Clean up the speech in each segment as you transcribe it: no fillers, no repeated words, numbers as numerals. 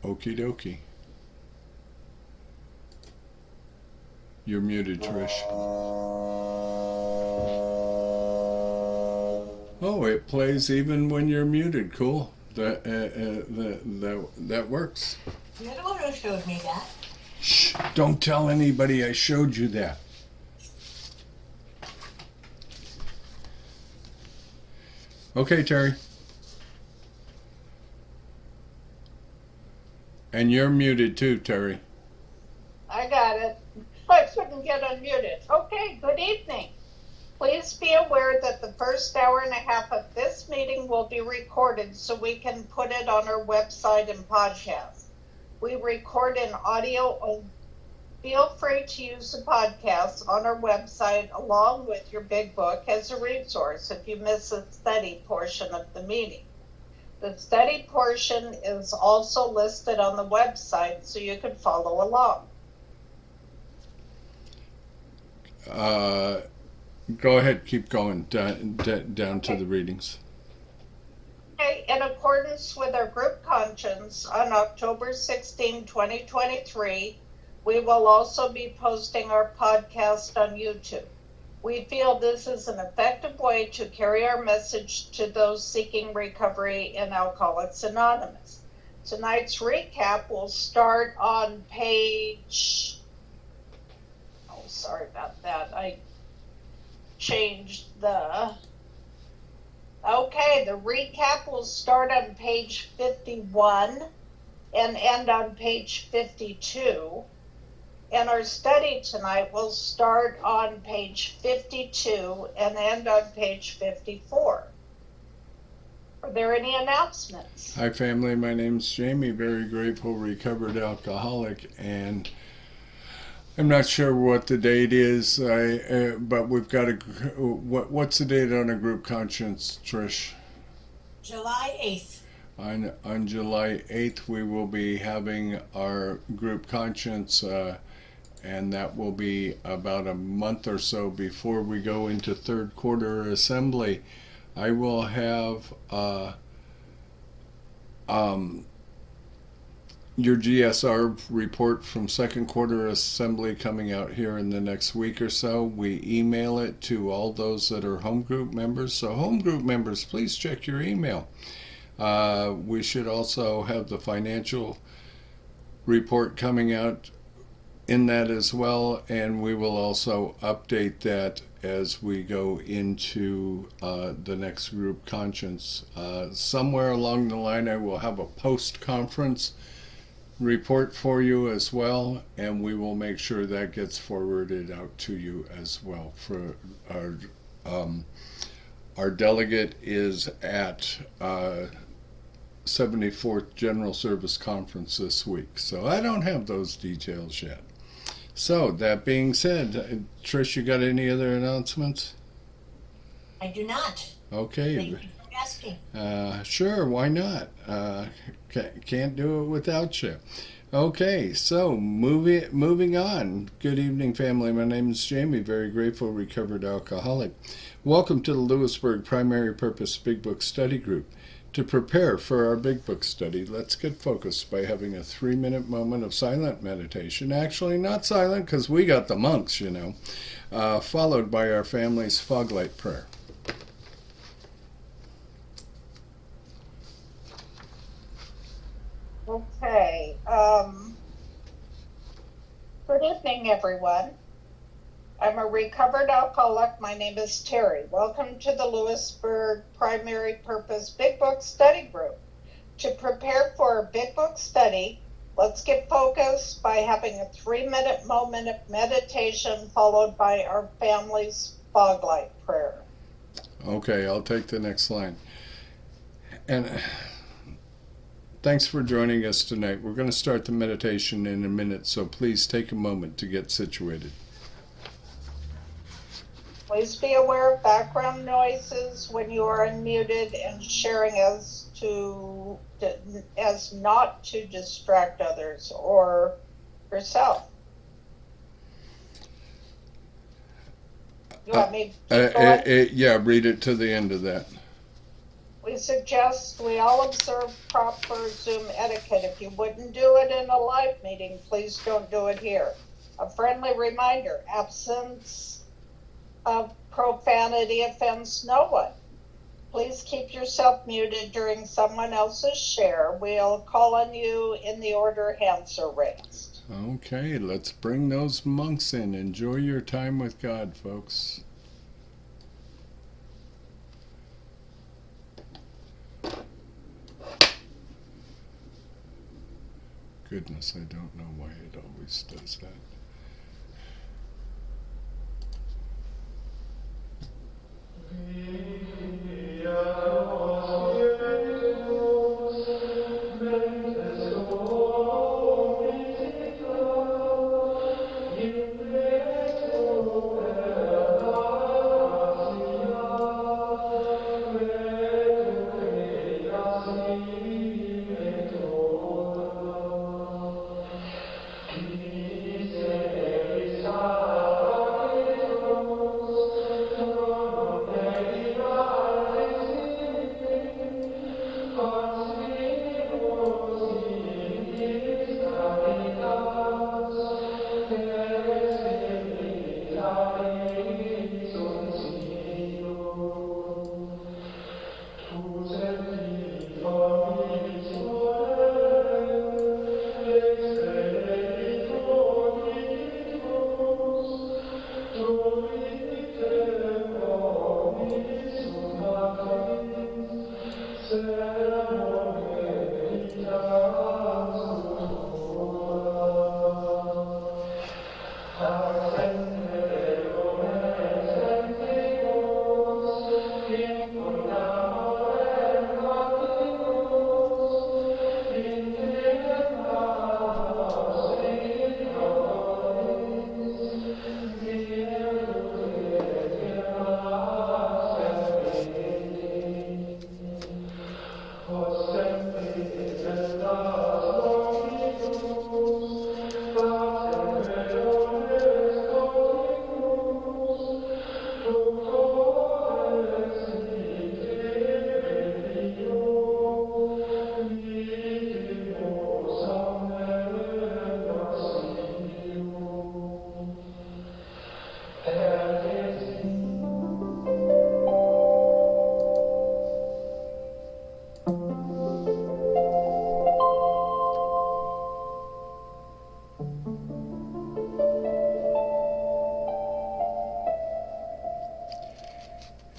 Okie dokie. You're muted, Trish. Oh, it plays even when you're muted. Cool. That works. You're the one who showed me that. Shh! Don't tell anybody I showed you that. Okay, Terry. And you're muted too, Terry. I got it. I couldn't get unmuted. Okay, good evening. Please be aware that the first hour and a half of this meeting will be recorded so we can put it on our website and podcast. We record in audio. Feel free to use the podcast on our website along with your big book as a resource if you miss the study portion of the meeting. The study portion is also listed on the website so you can follow along. Go ahead, keep going down to the readings. Okay, in accordance with our group conscience, on October 16, 2023, we will also be posting our podcast on YouTube. We feel this is an effective way to carry our message to those seeking recovery in Alcoholics Anonymous. Tonight's recap will start on page... Oh, sorry about that. I changed the... Okay, the recap will start on page 51 and end on page 52. And our study tonight will start on page 52 and end on page 54. Are there any announcements? Hi, family. My name's Jamie. Very grateful, recovered alcoholic, and I'm not sure what the date is. But we've got a. What's the date on a group conscience, Trish? July 8th. On July 8th, we will be having our group conscience. And that will be about a month or so before we go into third quarter assembly. I will have your GSR report from second quarter assembly coming out here in the next week or so. We email it to all those that are home group members. So home group members, please check your email. We should also have the financial report coming out in that as well, and we will also update that as we go into the next group conscience. Somewhere along the line I will have a post-conference report for you as well, and we will make sure that gets forwarded out to you as well. For our delegate is at 74th General Service Conference this week, so I don't have those details yet. So, that being said, Trish, you got any other announcements? I do not. Okay. Thank you for asking. Sure, why not? Can't do it without you. Okay, so moving on. Good evening, family. My name is Jamie, very grateful, recovered alcoholic. Welcome to the Lppbbsg Primary Purpose Big Book Study Group. To prepare for our Big Book study, let's get focused by having a 3-minute moment of silent meditation. Actually, not silent because we got the monks, followed by our family's fog light prayer. Okay. Good evening, everyone. I'm a recovered alcoholic. My name is Terry. Welcome to the Lppbbsg Primary Purpose Big Book Study Group. To prepare for a Big Book study, let's get focused by having a 3-minute moment of meditation followed by our family's fog light prayer. Okay, I'll take the next line. And thanks for joining us tonight. We're going to start the meditation in a minute, so please take a moment to get situated. Please be aware of background noises when you are unmuted and sharing as not to distract others or yourself. You want me to yeah, read it to the end of that. We suggest we all observe proper Zoom etiquette. If you wouldn't do it in a live meeting, please don't do it here. A friendly reminder, absence of profanity offends no one. Please keep yourself muted during someone else's share. We'll call on you in the order hands are raised. Okay, let's bring those monks in. Enjoy your time with God, folks. Goodness, I don't know why it always does that.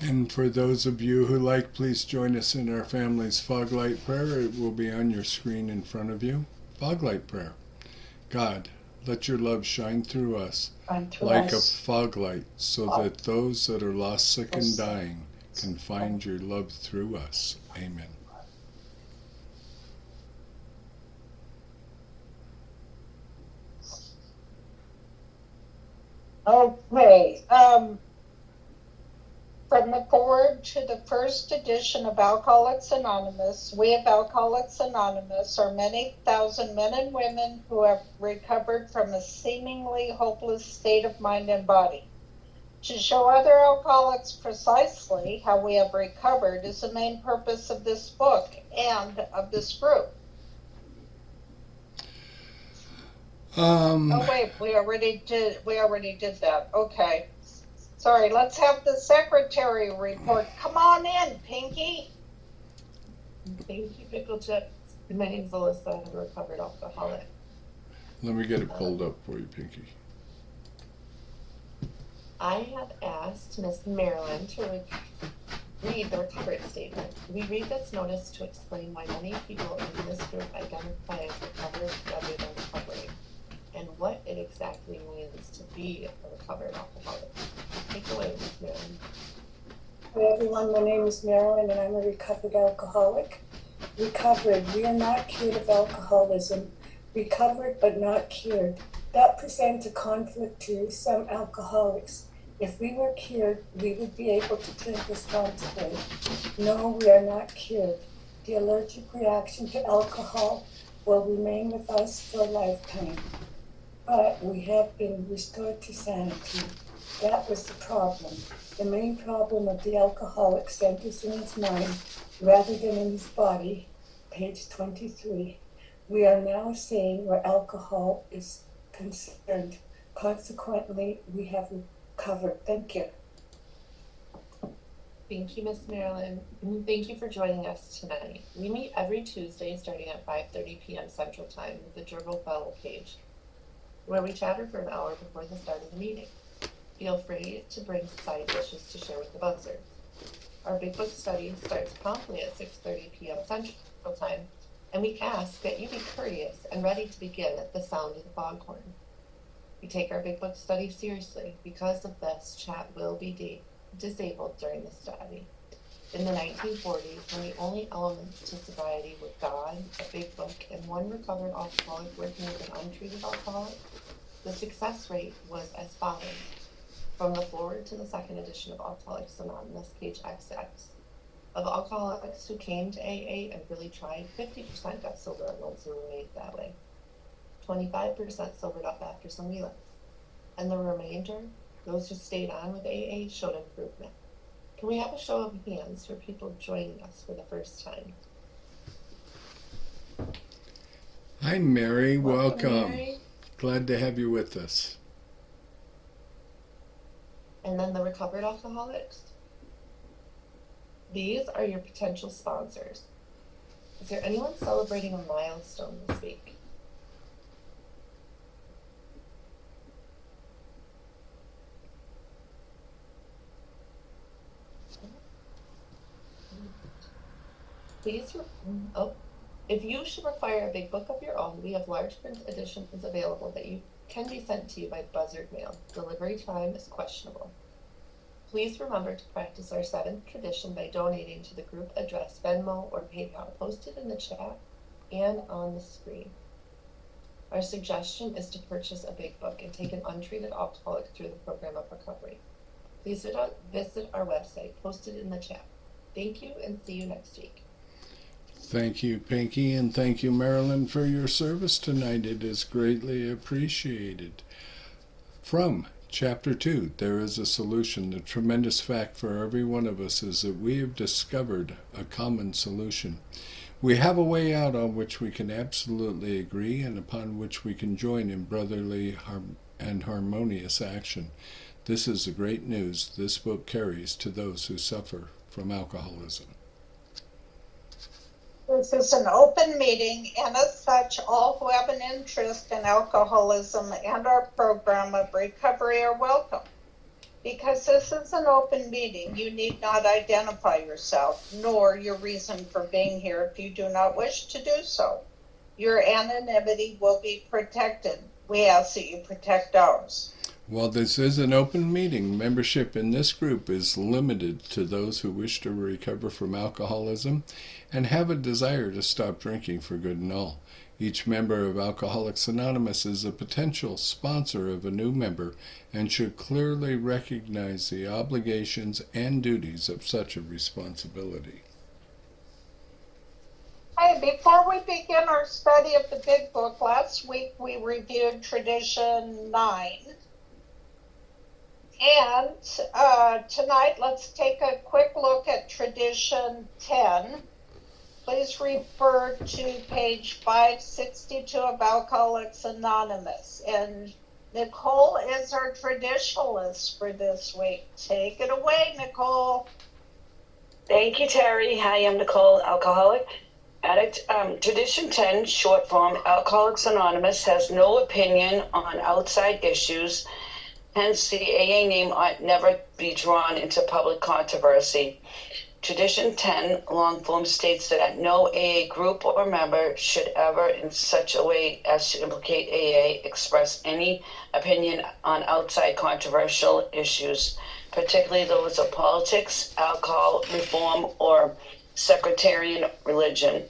And for those of you who like, please join us in our family's fog light prayer. It will be on your screen in front of you. Fog light prayer. God, let your love shine through us like a fog light, so that those that are lost, sick, and dying can find your love through us. Amen. Okay. From the forward to the first edition of Alcoholics Anonymous, we of Alcoholics Anonymous are many thousand men and women who have recovered from a seemingly hopeless state of mind and body. To show other alcoholics precisely how we have recovered is the main purpose of this book and of this group. Oh wait, we already did that. Okay. Sorry, let's have the secretary report. Come on in, Pinky. Pinky Pickle Chip, the name's Alyssa, a recovered alcoholic. Let me get it pulled up for you, Pinky. I have asked Miss Marilyn to read the recovery statement. We read this notice to explain why many people in this group identify as recovered rather than recovering, and what it exactly means to be a recovered alcoholic. Take it away, Miss Marilyn. Hi everyone, my name is Marilyn and I'm a recovered alcoholic. Recovered, we are not cured of alcoholism. Recovered but not cured. That presents a conflict to some alcoholics. If we were cured, we would be able to drink responsibly. No, we are not cured. The allergic reaction to alcohol will remain with us for a lifetime. But we have been restored to sanity. That was the problem. The main problem of the alcoholic centers in his mind. rather than in his body, page 23. We are now saying where alcohol is concerned. Consequently, we have recovered. Thank you. Thank you, Miss Marilyn. And thank you for joining us tonight. We meet every Tuesday starting at 5:30 p.m. Central Time with the Journal Fellow page, where we chatter for an hour before the start of the meeting. Feel free to bring side dishes to share with the buzzers. Our Big Book study starts promptly at 6:30 p.m. Central Time, and we ask that you be courteous and ready to begin at the sound of the foghorn. We take our Big Book study seriously. Because of this, chat will be disabled during the study. In the 1940s, when the only elements to sobriety were God, a Big Book, and one recovered alcoholic working with an untreated alcoholic, the success rate was as follows. From the forward to the second edition of Alcoholics Anonymous, page XX. Of alcoholics who came to AA and really tried, 50% got sober at once and remained that way. 25% sobered up after some relapse. And the remainder, those who stayed on with AA, showed improvement. Can we have a show of hands for people joining us for the first time? Hi, Mary. Welcome. Mary. Glad to have you with us. And then the recovered alcoholics. These are your potential sponsors. Is there anyone celebrating a milestone this week? Please, if you should require a Big Book of your own, we have large print editions available that you can be sent to you by buzzard mail. Delivery time is questionable. Please remember to practice our 7th tradition by donating to the group address Venmo or PayPal posted in the chat and on the screen. Our suggestion is to purchase a Big Book and take an untreated alcoholic through the program of recovery. Please visit our website posted in the chat. Thank you and see you next week. Thank you, Pinky, and thank you, Marilyn, for your service tonight. It is greatly appreciated. From Chapter 2, There is a Solution. The tremendous fact for every one of us is that we have discovered a common solution. We have a way out on which we can absolutely agree and upon which we can join in brotherly and harmonious action. This is the great news this book carries to those who suffer from alcoholism. This is an open meeting, and as such, all who have an interest in alcoholism and our program of recovery are welcome. Because this is an open meeting, you need not identify yourself, nor your reason for being here if you do not wish to do so. Your anonymity will be protected. We ask that you protect ours. While this is an open meeting, membership in this group is limited to those who wish to recover from alcoholism and have a desire to stop drinking for good and all. Each member of Alcoholics Anonymous is a potential sponsor of a new member and should clearly recognize the obligations and duties of such a responsibility. Hey, before we begin our study of the Big Book, last week we reviewed Tradition 9. And tonight, let's take a quick look at Tradition 10. Please refer to page 562 of Alcoholics Anonymous. And Nicole is our traditionalist for this week. Take it away, Nicole. Thank you, Terry. Hi, I'm Nicole, alcoholic addict. Tradition 10, short form, Alcoholics Anonymous, has no opinion on outside issues. Hence, the AA name ought never be drawn into public controversy. Tradition 10, long form, states that no AA group or member should ever, in such a way as to implicate AA, express any opinion on outside controversial issues, particularly those of politics, alcohol, reform, or sectarian religious.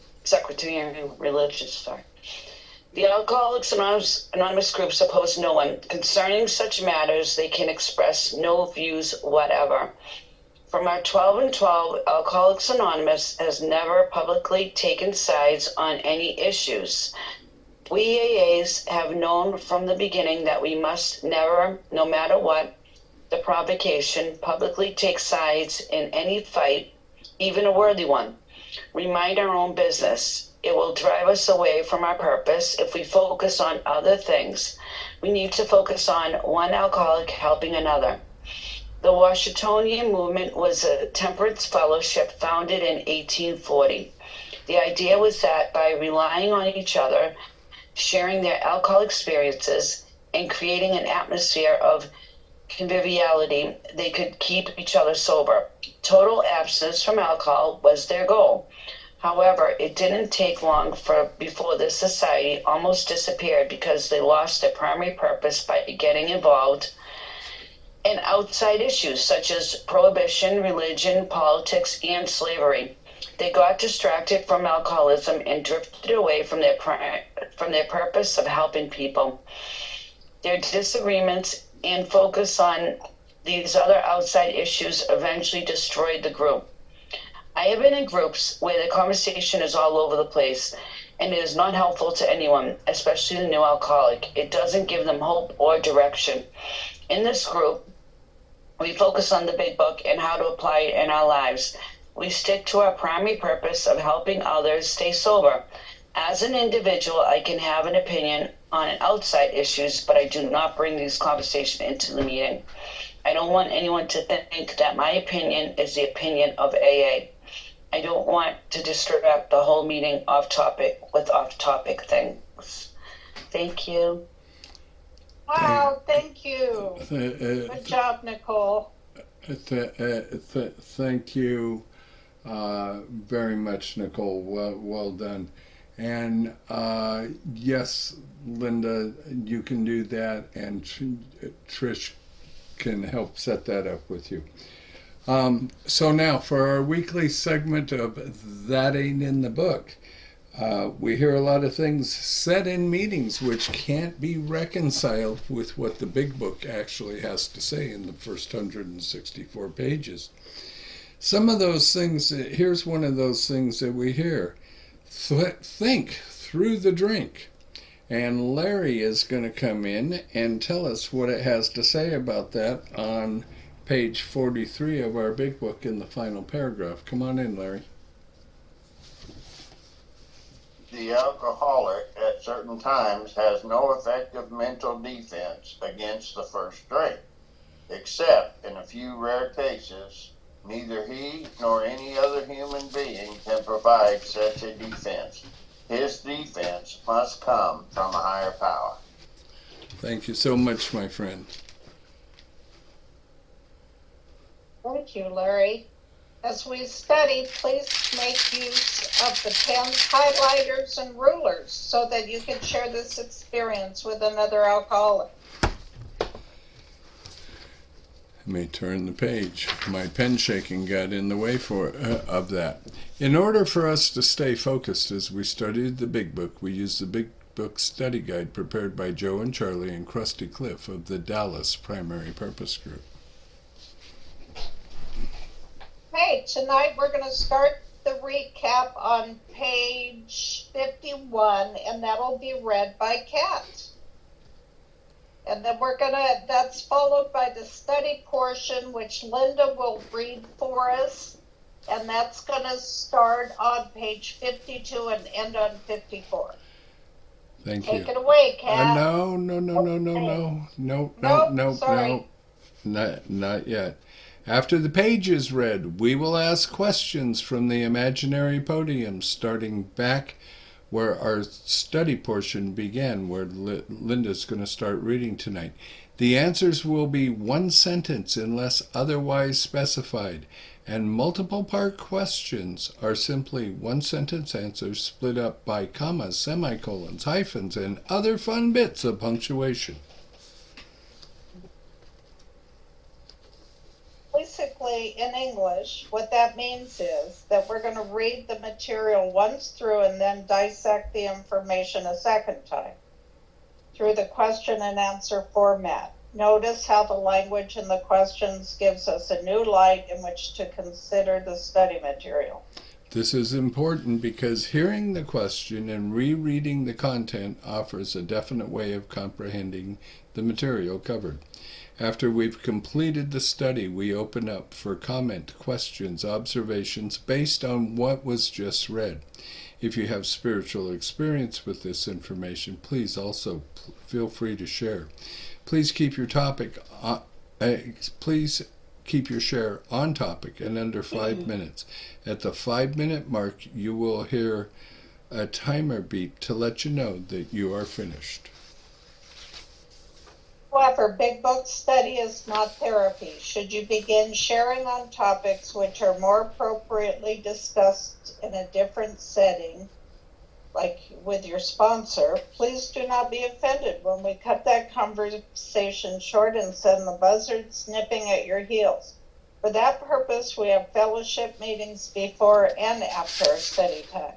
The Alcoholics Anonymous group oppose no one. Concerning such matters, they can express no views whatever. From our 12 and 12, Alcoholics Anonymous has never publicly taken sides on any issues. We AAs have known from the beginning that we must never, no matter what the provocation, publicly take sides in any fight, even a worthy one. We mind our own business. It will drive us away from our purpose if we focus on other things. We need to focus on one alcoholic helping another. The Washingtonian movement was a temperance fellowship founded in 1840. The idea was that by relying on each other, sharing their alcohol experiences, and creating an atmosphere of conviviality, they could keep each other sober. Total abstinence from alcohol was their goal. However, it didn't take long before this society almost disappeared because they lost their primary purpose by getting involved in outside issues such as prohibition, religion, politics, and slavery. They got distracted from alcoholism and drifted away from their purpose of helping people. Their disagreements and focus on these other outside issues eventually destroyed the group. I have been in groups where the conversation is all over the place, and it is not helpful to anyone, especially the new alcoholic. It doesn't give them hope or direction. In this group, we focus on the big book and how to apply it in our lives. We stick to our primary purpose of helping others stay sober. As an individual, I can have an opinion on outside issues, but I do not bring these conversations into the meeting. I don't want anyone to think that my opinion is the opinion of AA. I don't want to distract the whole meeting off topic with off-topic things. Thank you. Wow, thank you. Good job, Nicole. Thank you very much, Nicole. Well done. And yes, Linda, you can do that, and Trish can help set that up with you. So now for our weekly segment of That Ain't in the Book. We hear a lot of things said in meetings which can't be reconciled with what the big book actually has to say in the first 164 pages. Some of those things, here's one of those things that we hear. Think through the drink. And Larry is going to come in and tell us what it has to say about that on page 43 of our big book in the final paragraph. Come on in, Larry. The alcoholic at certain times has no effective mental defense against the first drink, except in a few rare cases. Neither he nor any other human being can provide such a defense. His defense must come from a higher power. Thank you so much, my friend. Thank you, Larry. As we study, please make use of the pens, highlighters, and rulers so that you can share this experience with another alcoholic. Let me turn the page. My pen shaking got in the way of that. In order for us to stay focused as we studied the Big Book, we used the Big Book study guide prepared by Joe and Charlie and Krusty Cliff of the Dallas Primary Purpose Group. Hey, tonight we're going to start the recap on page 51, and that'll be read by Kat. And then that's followed by the study portion, which Linda will read for us. And that's going to start on page 52 and end on 54. Thank you. Take it away, Kat. No. Not yet. After the page is read, we will ask questions from the imaginary podium, starting back where our study portion began, where Linda's going to start reading tonight. The answers will be one sentence unless otherwise specified, and multiple part questions are simply one sentence answers split up by commas, semicolons, hyphens, and other fun bits of punctuation. Basically, in English, what that means is that we're going to read the material once through and then dissect the information a second time through the question and answer format. Notice how the language in the questions gives us a new light in which to consider the study material. This is important because hearing the question and rereading the content offers a definite way of comprehending the material covered. After we've completed the study, we open up for comment, questions, observations based on what was just read. If you have spiritual experience with this information, please also feel free to share. Please keep your share on topic and under 5 minutes. At the 5-minute mark, you will hear a timer beep to let you know that you are finished. However, Big Book study is not therapy. Should you begin sharing on topics which are more appropriately discussed in a different setting, like with your sponsor, please do not be offended when we cut that conversation short and send the buzzard snipping at your heels. For that purpose, we have fellowship meetings before and after our study time.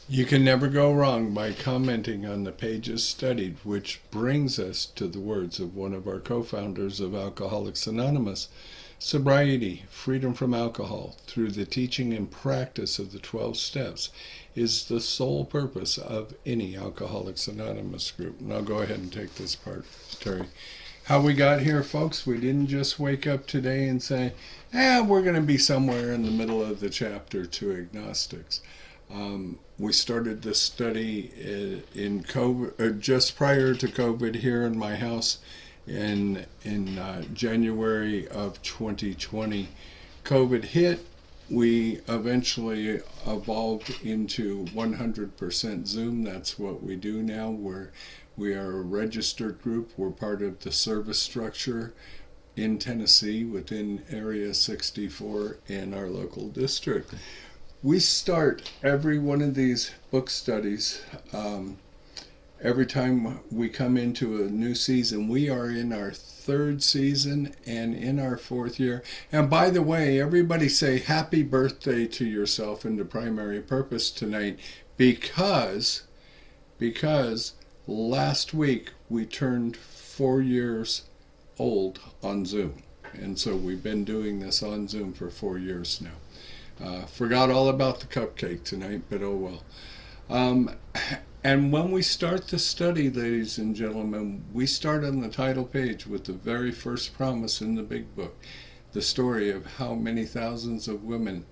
You can never go wrong by commenting on the pages studied, which brings us to the words of one of our co-founders of Alcoholics Anonymous. Sobriety, freedom from alcohol, through the teaching and practice of the 12 steps, is the sole purpose of any Alcoholics Anonymous group. And I'll go ahead and take this part, Terry. How we got here, folks, we didn't just wake up today and say, we're going to be somewhere in the middle of the chapter to Agnostics. We started this study in COVID, just prior to COVID, here in my house in January of 2020. COVID hit. We eventually evolved into 100% Zoom. That's what we do now. We are a registered group. We're part of the service structure in Tennessee within Area 64 in our local district. We start every one of these book studies every time we come into a new season. We are in our 3rd season and in our 4th year. And by the way, everybody say happy birthday to yourself and to Primary Purpose tonight, because last week we turned 4 years old on Zoom. And so we've been doing this on Zoom for 4 years now. Forgot all about the cupcake tonight, but oh well. And when we start the study, ladies and gentlemen, we start on the title page with the very first promise in the Big Book, the story of how many thousands of women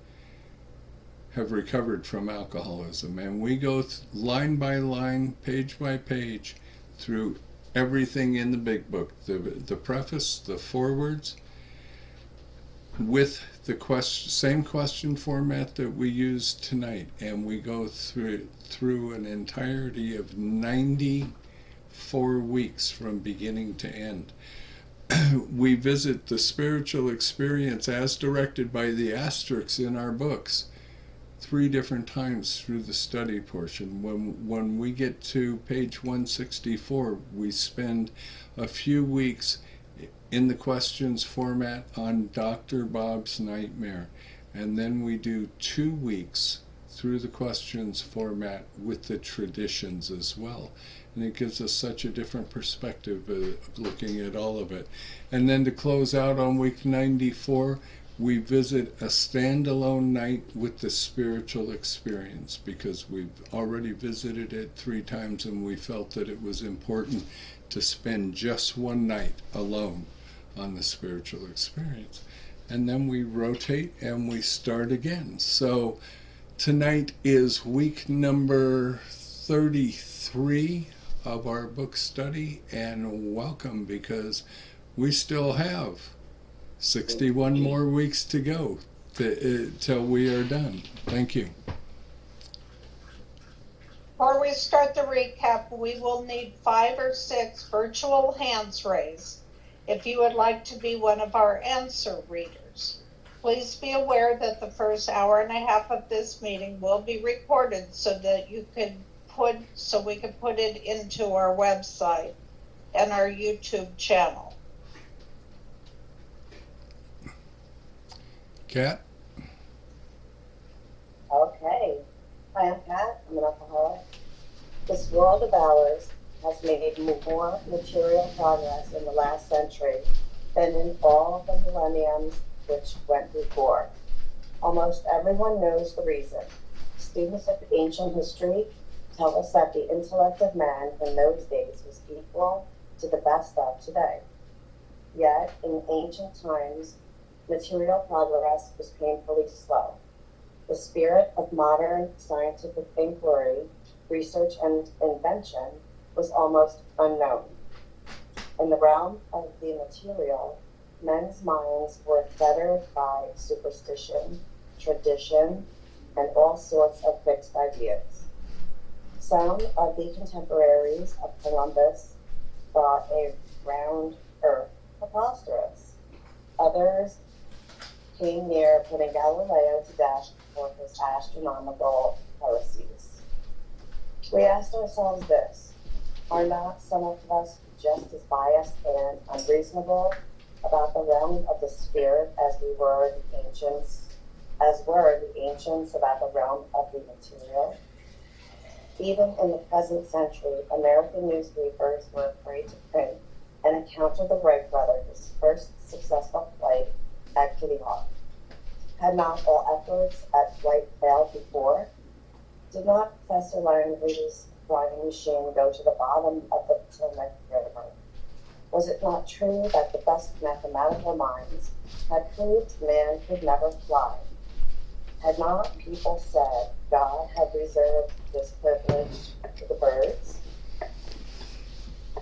have recovered from alcoholism. And we go line by line, page by page, through everything in the Big Book, the preface, the forewords, with the same question format that we use tonight, and we go through an entirety of 94 weeks from beginning to end. We visit the spiritual experience as directed by the asterisks in our books 3 different times through the study portion. When we get to page 164, we spend a few weeks in the questions format on Dr. Bob's Nightmare, and then we do 2 weeks through the questions format with the traditions as well, and it gives us such a different perspective of looking at all of it. And then to close out on week 94, we visit a standalone night with the spiritual experience, because we've already visited it 3 times and we felt that it was important to spend just one night alone on the spiritual experience. And then we rotate and we start again. So tonight is week number 33 of our book study, and welcome, because we still have 61 more weeks to go till we are done. Thank you. Before we start the recap, we will need 5 or 6 virtual hands raised if you would like to be one of our answer readers. Please be aware that the first hour and a half of this meeting will be recorded so that we can put it into our website and our YouTube channel. Kat? Okay. Hi, I'm Kat. I'm an alcoholic. This world of ours has made more material progress in the last century than in all the millenniums which went before. Almost everyone knows the reason. Students of ancient history tell us that the intellect of man in those days was equal to the best of today. Yet, in ancient times, material progress was painfully slow. The spirit of modern scientific inquiry, research, and invention was almost unknown. In the realm of the material, men's minds were fettered by superstition, tradition, and all sorts of fixed ideas. Some of the contemporaries of Columbus thought a round earth preposterous. Others came near putting Galileo to death for his astronomical heresies. We asked ourselves this: are not some of us just as biased and unreasonable about the realm of the spirit as were the ancients about the realm of the material? Even in the present century, American newspapers were afraid to print an account of the Wright brothers' first successful flight at Kitty Hawk. Had not all efforts at flight failed before? Did not Professor Langley's flying machine go to the bottom of the Potomac River? Was it not true that the best mathematical minds had proved man could never fly? Had not people said God had reserved this privilege to the birds?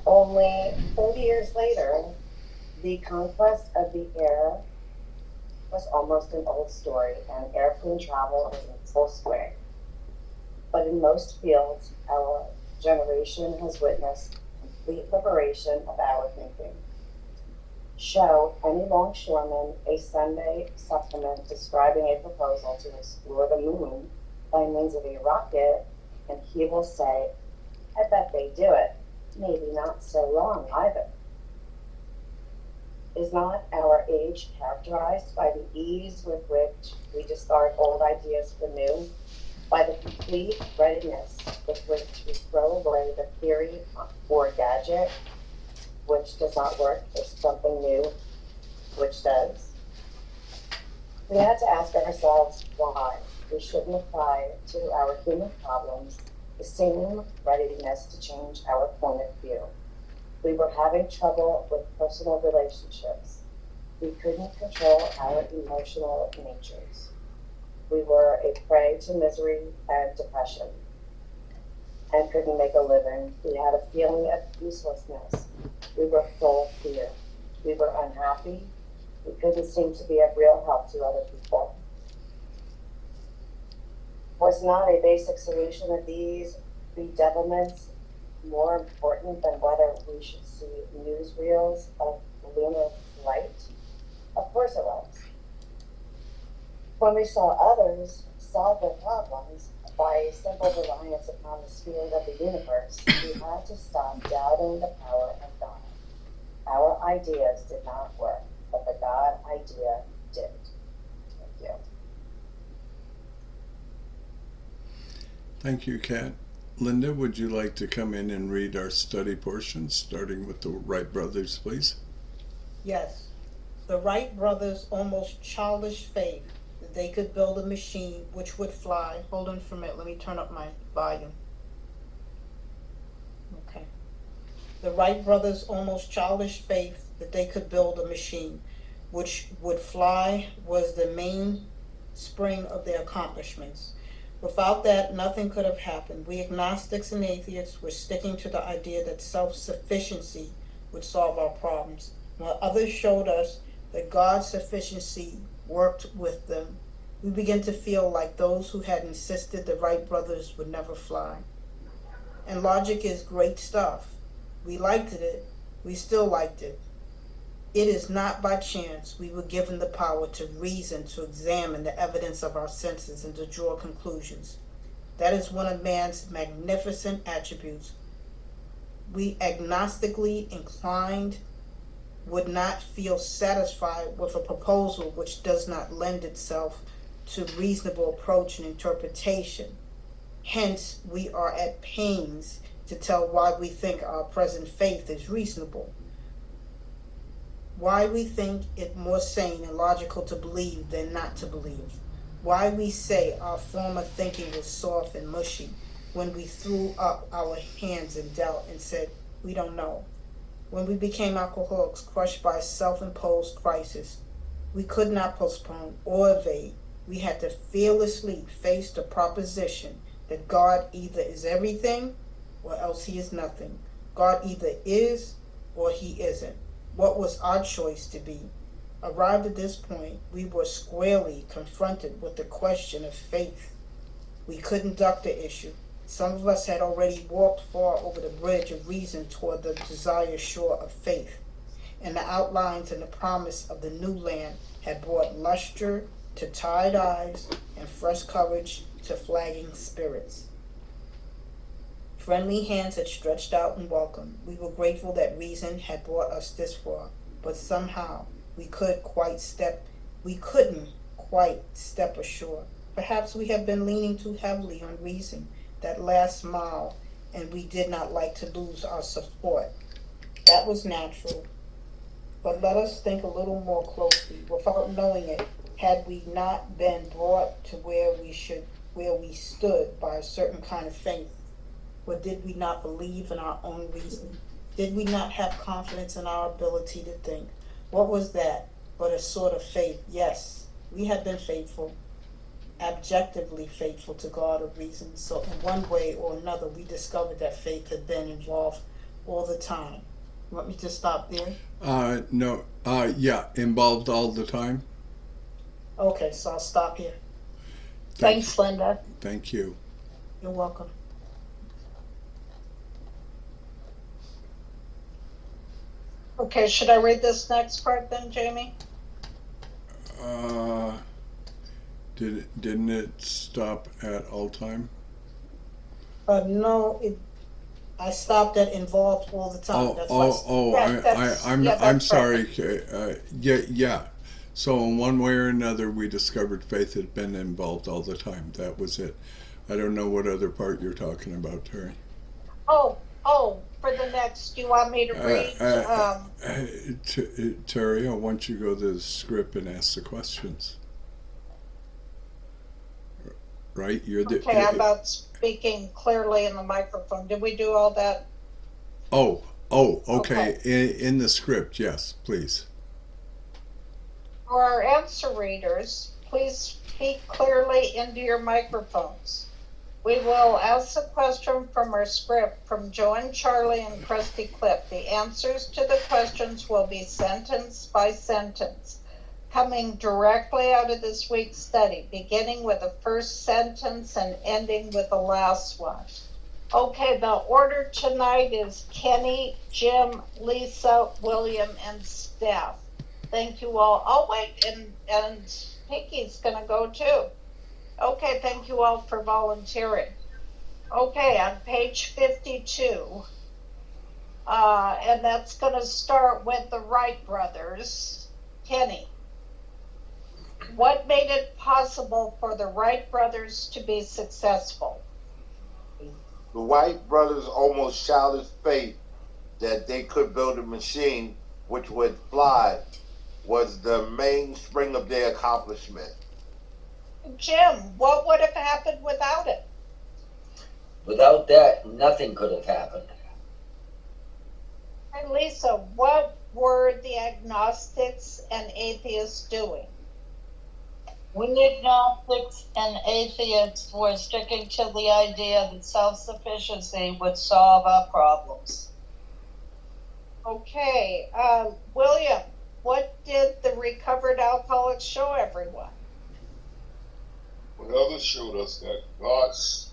Only 30 years later, the conquest of the air was almost an old story, and airplane travel is in full swing. But in most fields, our generation has witnessed complete liberation of our thinking. Show any longshoreman a Sunday supplement describing a proposal to explore the moon by means of a rocket, and he will say, I bet they do it. Maybe not so wrong either. Is not our age characterized by the ease with which we discard old ideas for new, by the complete readiness with which we throw away the theory or gadget which does not work for something new which does? We had to ask ourselves why we shouldn't apply to our human problems the same readiness to change our point of view. We were having trouble with personal relationships. We couldn't control our emotional natures. We were a prey to misery and depression and couldn't make a living. We had a feeling of uselessness. We were full of fear. We were unhappy. We couldn't seem to be of real help to other people. Was not a basic solution of these bedevilments more important than whether we should see newsreels of lunar light? Of course it was. When we saw others solve their problems by a simple reliance upon the spirit of the universe, we had to stop doubting the power of God. Our ideas did not work, but the God idea did. Thank you. Thank you, Kat. Linda, would you like to come in and read our study portion, starting with the Wright brothers, please? Yes. The Wright brothers' almost childish faith that they could build a machine which would fly. Hold on for a minute. Let me turn up my volume. Okay. The Wright brothers' almost childish faith that they could build a machine which would fly was the mainspring of their accomplishments. Without that, nothing could have happened. We agnostics and atheists were sticking to the idea that self-sufficiency would solve our problems, while others showed us that God's sufficiency worked with them. We began to feel like those who had insisted the Wright brothers would never fly. And logic is great stuff. We liked it. We still liked it. It is not by chance we were given the power to reason, to examine the evidence of our senses, and to draw conclusions. That is one of man's magnificent attributes. We agnostically inclined would not feel satisfied with a proposal which does not lend itself to reasonable approach and interpretation. Hence, we are at pains to tell why we think our present faith is reasonable, why we think it more sane and logical to believe than not to believe, why we say our former thinking was soft and mushy when we threw up our hands in doubt and said, we don't know. When we became alcoholics, crushed by a self-imposed crisis, we could not postpone or evade. We had to fearlessly face the proposition that God either is everything or else he is nothing. God either is or he isn't. What was our choice to be? Arrived at this point, we were squarely confronted with the question of faith. We couldn't duck the issue. Some of us had already walked far over the bridge of reason toward the desired shore of faith, and the outlines and the promise of the new land had brought luster to tired eyes and fresh courage to flagging spirits. Friendly hands had stretched out in welcome. We were grateful that reason had brought us this far, but somehow we couldn't quite step ashore. Perhaps we had been leaning too heavily on reason that last mile, and we did not like to lose our support. That was natural. But let us think a little more closely. Without knowing it, had we not been brought to where we stood by a certain kind of faith? Or did we not believe in our own reason? Did we not have confidence in our ability to think? What was that but a sort of faith? Yes, we had been faithful, objectively faithful to God or reason. So in one way or another, we discovered that faith had been involved all the time. You want me to stop there? No. Yeah, involved all the time. Okay, so I'll stop here. Thanks, Linda. Thank you. You're welcome. Okay, should I read this next part then, Jamie? Didn't it stop at all time? No, I stopped at involved all the time. I'm sorry. Yeah. So in one way or another, we discovered faith had been involved all the time. That was it. I don't know what other part you're talking about, Terry. Oh, for the next, do you want me to read? Terry, I want you to go to the script and ask the questions. Right? Okay, how about speaking clearly in the microphone? Did we do all that? Okay. In the script, yes, please. For our answer readers, please speak clearly into your microphones. We will ask the question from our script from Joe and Charlie and Krusty Clip. The answers to the questions will be sentence by sentence, coming directly out of this week's study, beginning with the first sentence and ending with the last one. Okay, the order tonight is Kenny, Jim, Lisa, William, and Steph. Thank you all. Oh, wait, and Pinky's going to go too. Okay, thank you all for volunteering. Okay, on page 52, and that's going to start with the Wright brothers. Kenny, what made it possible for the Wright brothers to be successful? The Wright brothers' almost childish faith that they could build a machine which would fly was the mainspring of their accomplishment. Jim, what would have happened without it? Without that, nothing could have happened. And Lisa, what were the agnostics and atheists doing? We agnostics and atheists were sticking to the idea that self-sufficiency would solve our problems. Okay, William, what did the recovered alcoholics show everyone? Well, others showed us that God's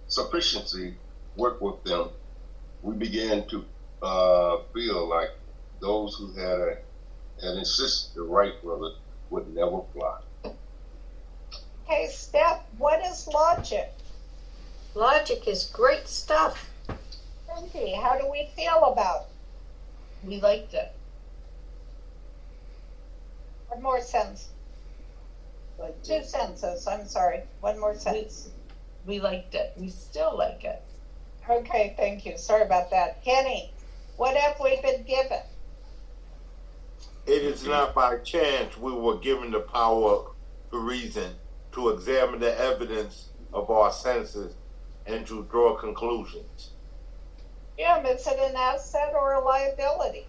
sufficiency worked with them. We began to feel like those who had insisted the Wright brothers would never fly. Hey, Steph, what is logic? Logic is great stuff. Pinky, how do we feel about it? We liked it. One more sentence. Two sentences, I'm sorry. One more sentence. We liked it. We still like it. Okay, thank you. Sorry about that. Kenny, what have we been given? It is not by chance we were given the power to reason, to examine the evidence of our senses, and to draw conclusions. Jim, is it an asset or a liability?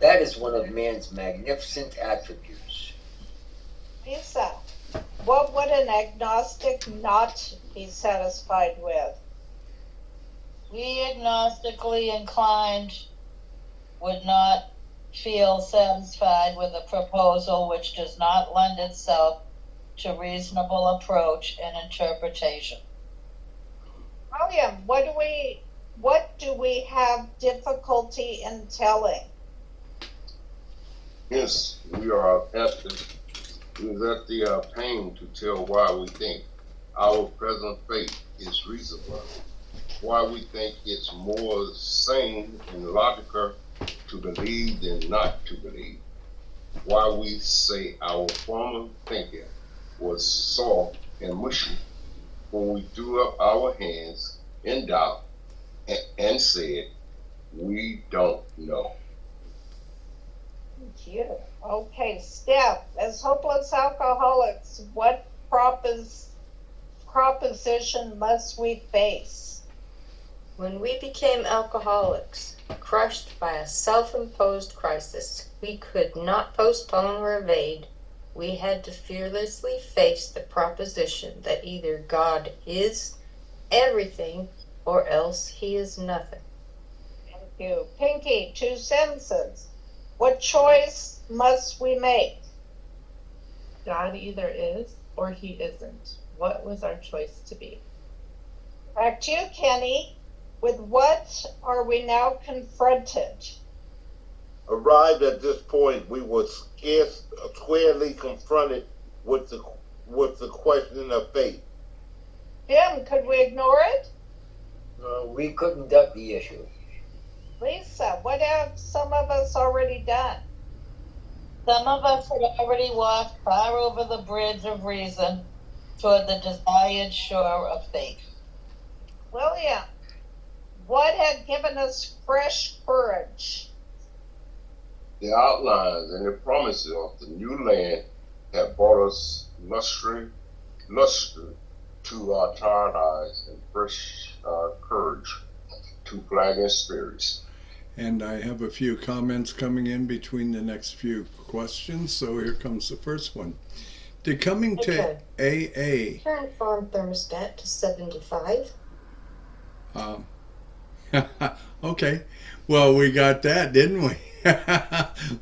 That is one of man's magnificent attributes. Lisa, what would an agnostic not be satisfied with? We agnostically inclined would not feel satisfied with a proposal which does not lend itself to reasonable approach and interpretation. William, what do we have difficulty in telling? Yes, we are at the pain to tell why we think our present faith is reasonable, why we think it's more sane and logical to believe than not to believe, why we say our former thinking was soft and mushy when we threw up our hands in doubt and said, we don't know. Thank you. Okay, Steph, as hopeless alcoholics, what proposition must we face? When we became alcoholics, crushed by a self-imposed crisis we could not postpone or evade, we had to fearlessly face the proposition that either God is everything or else he is nothing. Thank you. Pinky, 2 sentences. What choice must we make? God either is or he isn't. What was our choice to be? Back to you, Kenny. With what are we now confronted? Arrived at this point, we were squarely confronted with the question of faith. Jim, could we ignore it? We couldn't duck the issue. Lisa, what have some of us already done? Some of us had already walked far over the bridge of reason toward the desired shore of faith. William, what had given us fresh courage? The outlines and the promises of the new land have brought us luster to our tired eyes and fresh courage to flagging spirits. And I have a few comments coming in between the next few questions, so here comes the first one. Did coming to AA... Turn farm thermostat to 75. Okay, well, we got that, didn't we?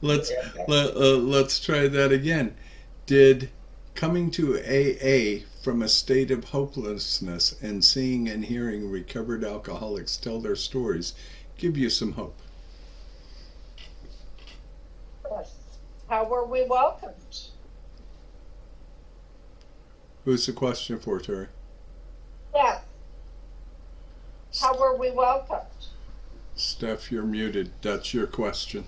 Let's try that again. Did coming to AA from a state of hopelessness and seeing and hearing recovered alcoholics tell their stories give you some hope? Yes. How were we welcomed? Who's the question for, Terry? Yes. How were we welcomed? Steph, you're muted. That's your question.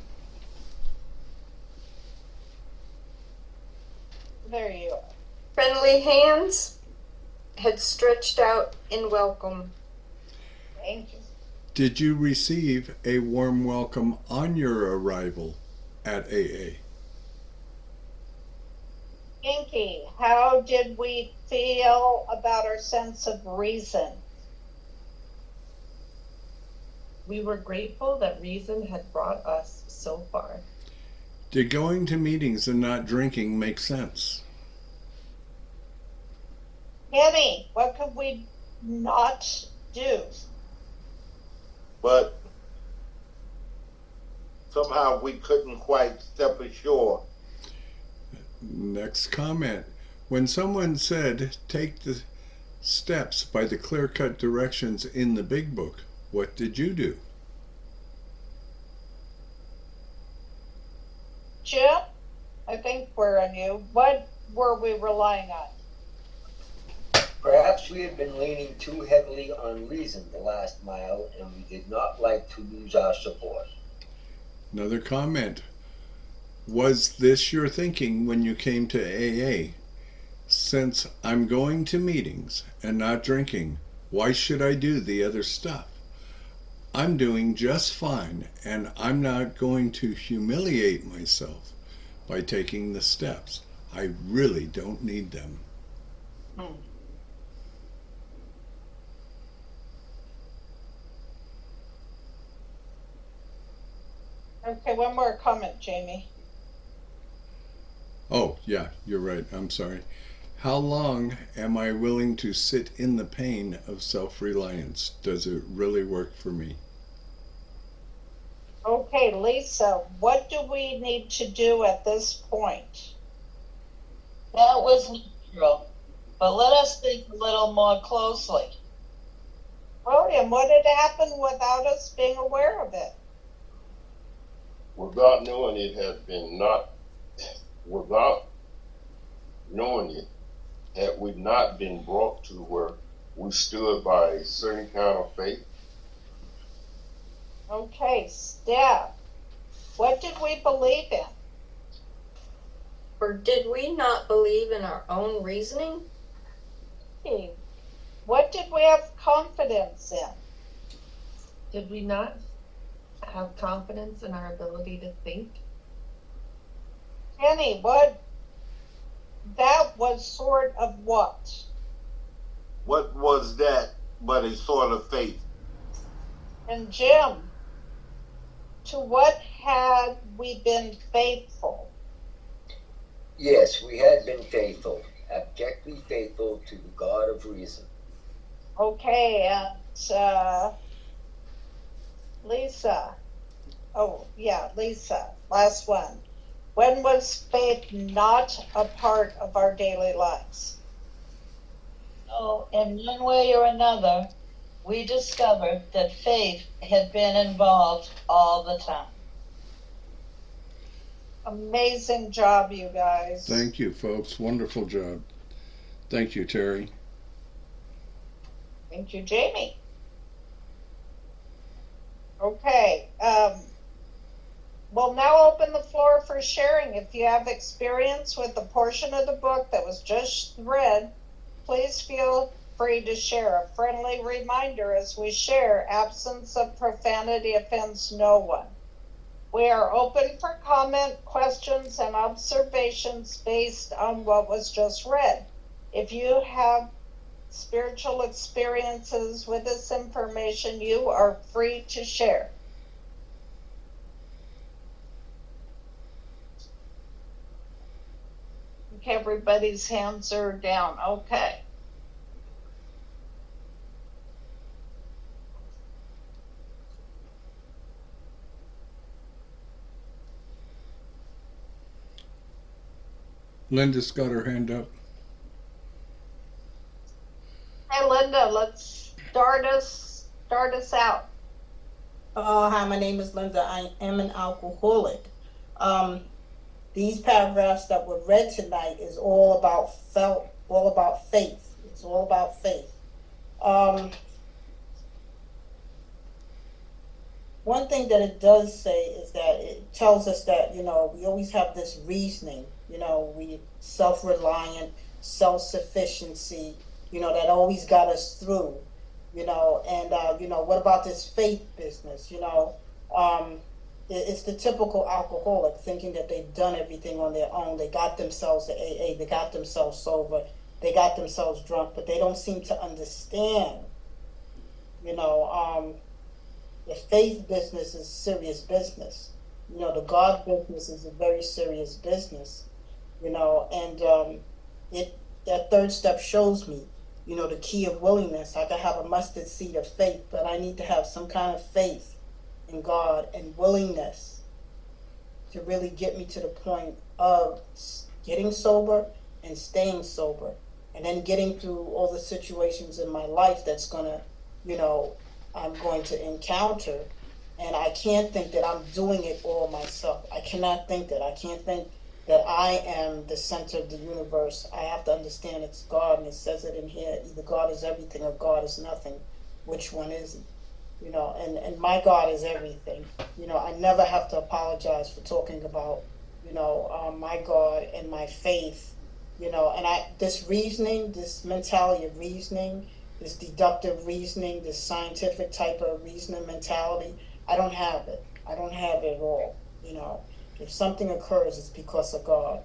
There you are. Friendly hands had stretched out in welcome. Thank you. Did you receive a warm welcome on your arrival at AA? Pinky, how did we feel about our sense of reason? We were grateful that reason had brought us so far. Did going to meetings and not drinking make sense? Kenny, what could we not do? But somehow we couldn't quite step ashore. Next comment. When someone said, take the steps by the clear-cut directions in the big book, what did you do? Jim, I think we're on you. What were we relying on? Perhaps we had been leaning too heavily on reason the last mile, and we did not like to lose our support. Another comment. Was this your thinking when you came to AA? Since I'm going to meetings and not drinking, why should I do the other stuff? I'm doing just fine, and I'm not going to humiliate myself by taking the steps. I really don't need them. Okay, one more comment, Jamie. Oh, yeah, you're right. I'm sorry. How long am I willing to sit in the pain of self-reliance? Does it really work for me? Okay, Lisa, what do we need to do at this point? That was natural, but let us think a little more closely. William, what had happened without us being aware of it? Without knowing it had been not, without knowing it, had we not been brought to where we stood by a certain kind of faith? Okay, Steph, what did we believe in? Or did we not believe in our own reasoning? Hey, what did we have confidence in? Did we not have confidence in our ability to think? Penny, that was sort of what? What was that but a sort of faith? And Jim, to what had we been faithful? Yes, we had been faithful, abjectly faithful to the God of reason. Okay, and Lisa. Oh, yeah, Lisa, last one. When was faith not a part of our daily lives? So, in one way or another, we discovered that faith had been involved all the time. Amazing job, you guys. Thank you, folks. Wonderful job. Thank you, Terry. Thank you, Jamie. Okay, we'll now open the floor for sharing. If you have experience with the portion of the book that was just read, please feel free to share. A friendly reminder as we share, absence of profanity offends no one. We are open for comment, questions, and observations based on what was just read. If you have spiritual experiences with this information, you are free to share. Okay, everybody's hands are down. Okay. Linda's got her hand up. Hey, Linda, let's start us out. Hi, my name is Linda. I am an alcoholic. These paragraphs that were read tonight is all about faith. It's all about faith. One thing that it does say is that it tells us that, we always have this reasoning, we self-reliant, self-sufficiency, that always got us through, and, what about this faith business, it's the typical alcoholic thinking that they've done everything on their own. They got themselves to AA, they got themselves sober, they got themselves drunk, but they don't seem to understand, the faith business is serious business. The God business is a very serious business, and that third step shows me, the key of willingness. I can have a mustard seed of faith, but I need to have some kind of faith in God and willingness to really get me to the point of getting sober and staying sober, and then getting through all the situations in my life that's gonna, I'm going to encounter. And I can't think that I'm doing it all myself. I cannot think that. I can't think that I am the center of the universe. I have to understand it's God, and it says it in here. Either God is everything or God is nothing. Which one is it? And my God is everything. I never have to apologize for talking about, my God and my faith, and this reasoning, this mentality of reasoning, this deductive reasoning, this scientific type of reasoning mentality, I don't have it. I don't have it at all. If something occurs, it's because of God.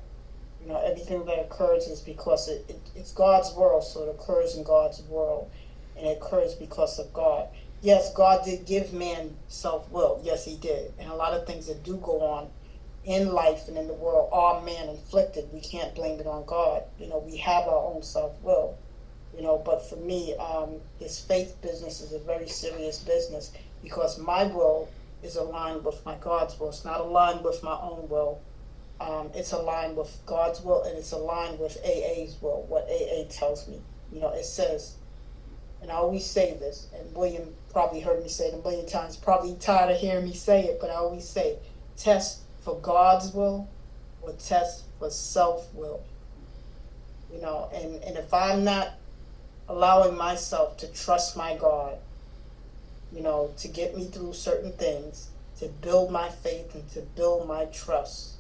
Everything that occurs is because it's God's world, so it occurs in God's world, and it occurs because of God. yes, God did give man self-will. Yes, he did. And a lot of things that do go on in life and in the world are man inflicted. We can't blame it on God. We have our own self-will. But for me, this faith business is a very serious business because my will is aligned with my God's will. It's not aligned with my own will. It's aligned with God's will, and it's aligned with AA's will, what AA tells me. It says, and I always say this, and William probably heard me say it a million times, probably tired of hearing me say it, but I always say, test for God's will or test for self-will. And if I'm not allowing myself to trust my God, to get me through certain things, to build my faith and to build my trust,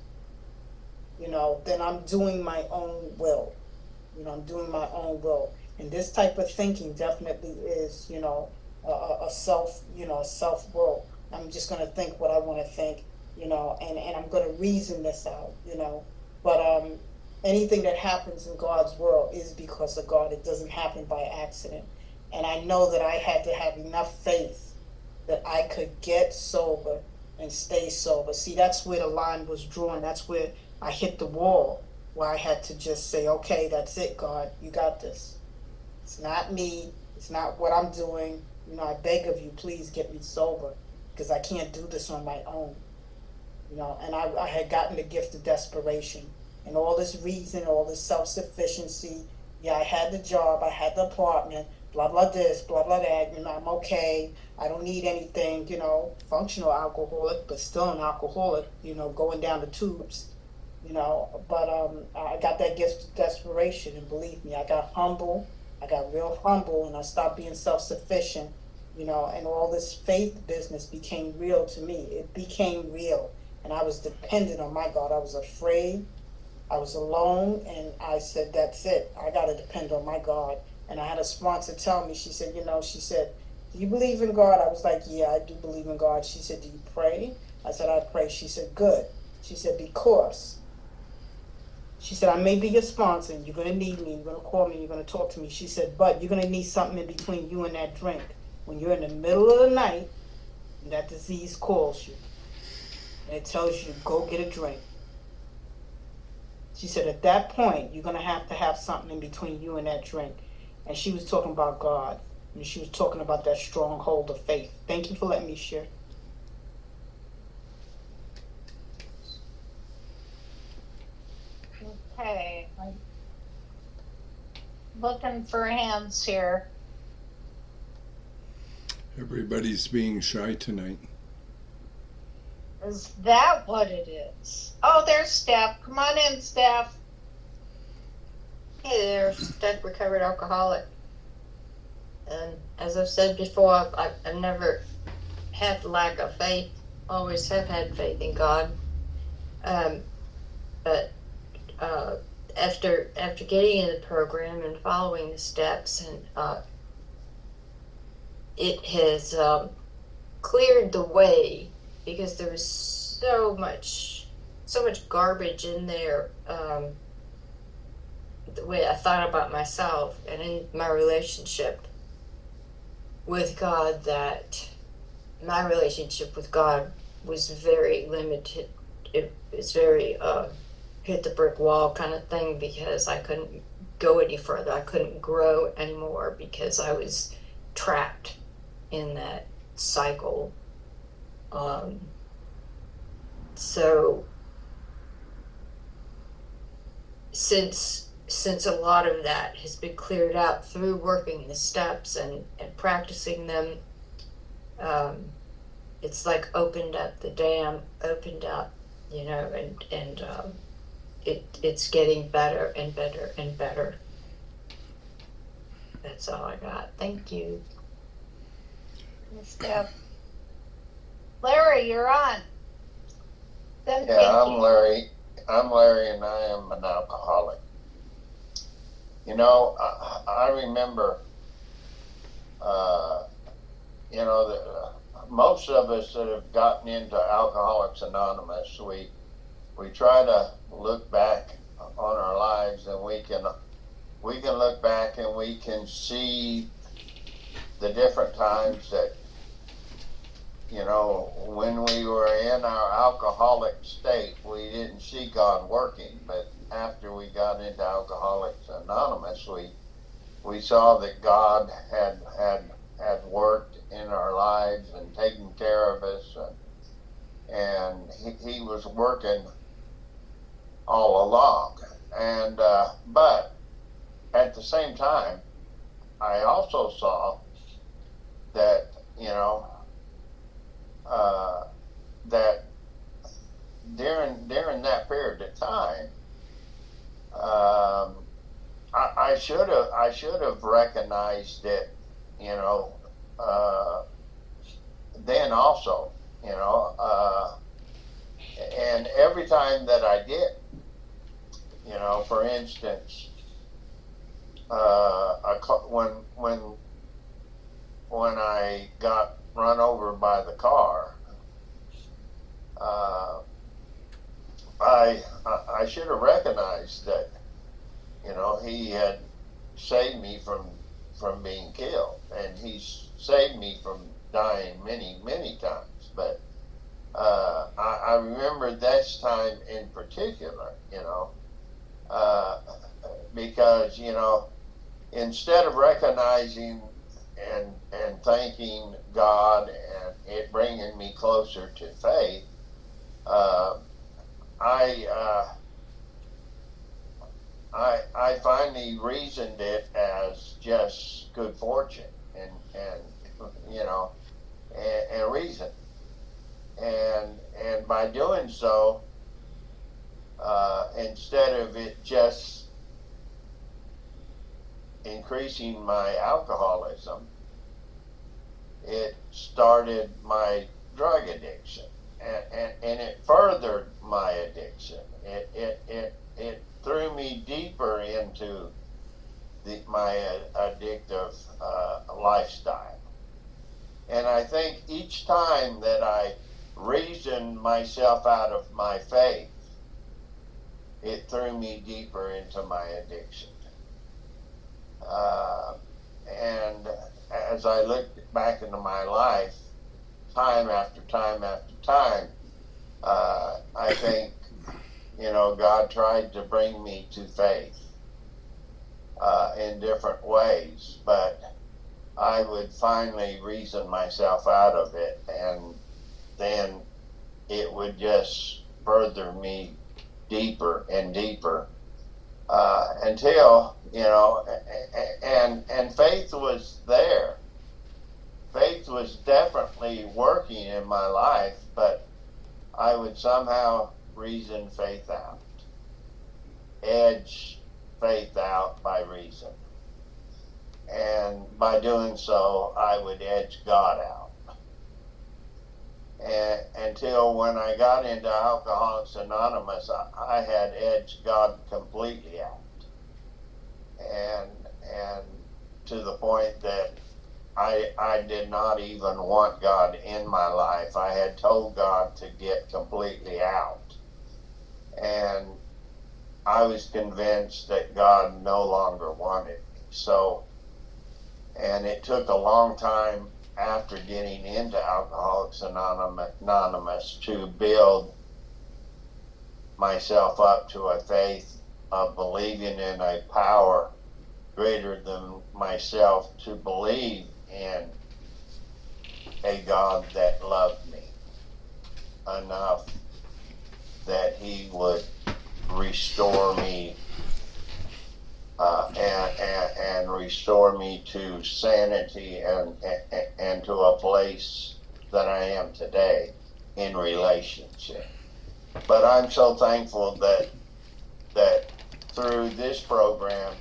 then I'm doing my own will. I'm doing my own will. And this type of thinking definitely is, a self-will. I'm just going to think what I want to think, and I'm going to reason this out, But anything that happens in God's world is because of God. It doesn't happen by accident. And I know that I had to have enough faith that I could get sober and stay sober. See, that's where the line was drawn. That's where I hit the wall, where I had to just say, okay, that's it, God, you got this. It's not me. It's not what I'm doing. I beg of you, please get me sober because I can't do this on my own. And I had gotten the gift of desperation and all this reason, all this self-sufficiency. Yeah, I had the job, I had the apartment, blah, blah, this, blah, blah, that. I'm okay. I don't need anything, functional alcoholic, but still an alcoholic, going down the tubes, But I got that gift of desperation, and believe me, I got humble. I got real humble, and I stopped being self-sufficient, and all this faith business became real to me. It became real, and I was dependent on my God. I was afraid. I was alone, and I said, that's it. I got to depend on my God. And I had a sponsor tell me, she said, do you believe in God? I was like, yeah, I do believe in God. She said, do you pray? I said, I pray. She said, good. She said, because. She said, I may be your sponsor, and you're going to need me. You're going to call me. You're going to talk to me. She said, but you're going to need something in between you and that drink. When you're in the middle of the night, and that disease calls you, and it tells you, go get a drink. She said, at that point, you're going to have something in between you and that drink. And she was talking about God. And she was talking about that stronghold of faith. Thank you for letting me share. Okay. I'm looking for hands here. Everybody's being shy tonight. Is that what it is? Oh, there's Steph. Come on in, Steph. Hey there, Steph, recovered alcoholic. And as I've said before, I've never had lack of faith. Always have had faith in God. But after getting in the program and following the steps, and it has cleared the way, because there was so much garbage in there, the way I thought about myself and in my relationship with God, that my relationship with God was very limited. It was very hit the brick wall kind of thing, because I couldn't go any further. I couldn't grow anymore because I was trapped in that cycle. So since a lot of that has been cleared out through working the steps and practicing them, it's like opened up the dam, and it's getting better and better and better. That's all I got. Thank you. Steph. Larry, you're on. Then Yeah, I'm Larry. I'm Larry, and I am an alcoholic. I remember, most of us that have gotten into Alcoholics Anonymous, we try to look back on our lives, and we can look back and we can see the different times that when we were in our alcoholic state, we didn't see God working. But after we got into Alcoholics Anonymous, we saw that God had worked in our lives and taken care of us, and he was working all along. And but at the same time, I also saw that that during that period of time, I should have recognized it, then also, and every time that I did, for instance, when I got run over by the car, I should have recognized that, he had saved me from being killed, and he's saved me from dying many, many times. But I remember this time in particular, because instead of recognizing and thanking God and it bringing me closer to faith, I finally reasoned it as just good fortune and reason, and by doing so, instead of it just increasing my alcoholism, it started my drug addiction, and it furthered my addiction. It threw me deeper into my addictive lifestyle. And I think each time that I reasoned myself out of my faith, it threw me deeper into my addiction. And as I looked back into my life, time after time after time, I think, God tried to bring me to faith in different ways, but I would finally reason myself out of it, and then it would just further me deeper and deeper until, and faith was there. Faith was definitely working in my life, but I would somehow reason faith out, edge faith out by reason. And by doing so, I would edge God out. And until when I got into Alcoholics Anonymous, I had edged God completely out. And to the point that I did not even want God in my life. I had told God to get completely out. And I was convinced that God no longer wanted me. So, and it took a long time after getting into Alcoholics Anonymous to build myself up to a faith of believing in a power greater than myself, to believe in a God that loved me enough that he would restore me and restore me to sanity and to a place that I am today in relationship. But I'm so thankful that through this program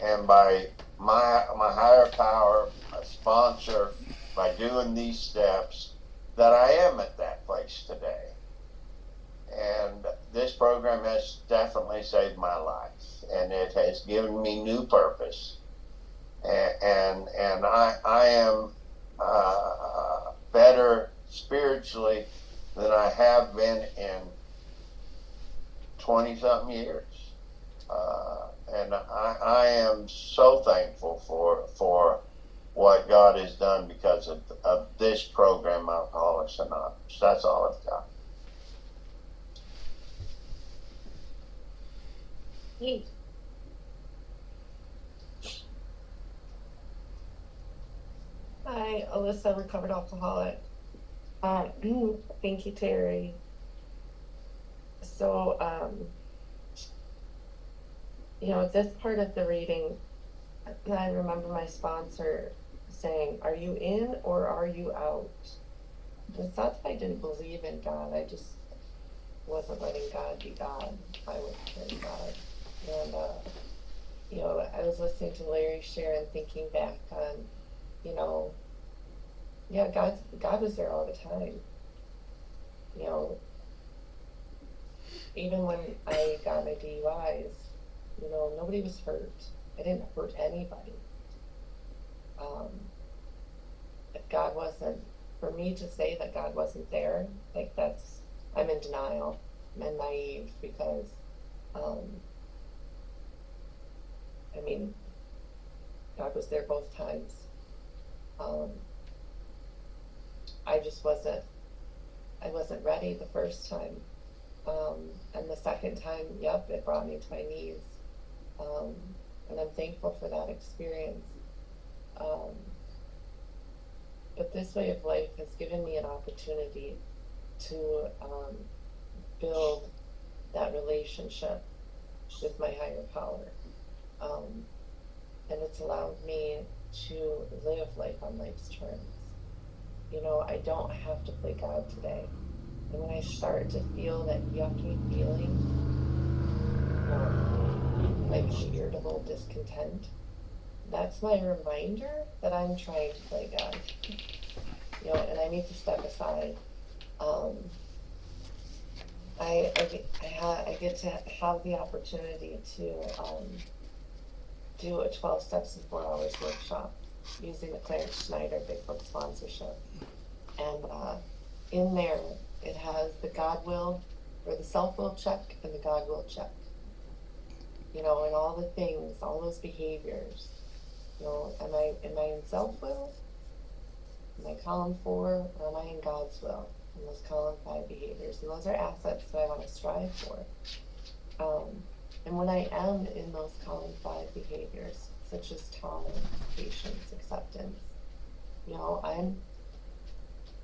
and by my higher power, a sponsor, by doing these steps, that I am at that place today. And this program has definitely saved my life, and it has given me new purpose. And I am better spiritually than I have been in 20-something years. And I am so thankful for what God has done because of this program, Alcoholics Alcoholics Anonymous. That's all I've got. Hi, Alyssa, recovered alcoholic. Thank you, Terry. So, this part of the reading, I remember my sponsor saying, "Are you in or are you out?" And it's not that I didn't believe in God, I just wasn't letting God be God. I was in God. And, I was listening to Larry share and thinking back on, God was there all the time. Even when I got my DUIs, nobody was hurt. I didn't hurt anybody. If God wasn't, for me to say that God wasn't there, I'm in denial. I'm naive because, God was there both times. I wasn't ready the first time. And the second time, it brought me to my knees. And I'm thankful for that experience. But this way of life has given me an opportunity to build that relationship with my higher power. And it's allowed me to live life on life's terms. I don't have to play God today. And when I start to feel that yucky feeling, like irritable discontent, that's my reminder that I'm trying to play God. And I need to step aside. I get to have the opportunity to do a 12 Steps in 4 Hours workshop using the Clarence Schneider Big Book sponsorship. And in there, it has the God will, or the self will check, and the God will check. And all the things, all those behaviors. Am I in self will? Am I column 4, or am I in God's will? And those column 5 behaviors. And those are assets that I want to strive for. And when I am in those column 5 behaviors, such as tolerance, patience, acceptance,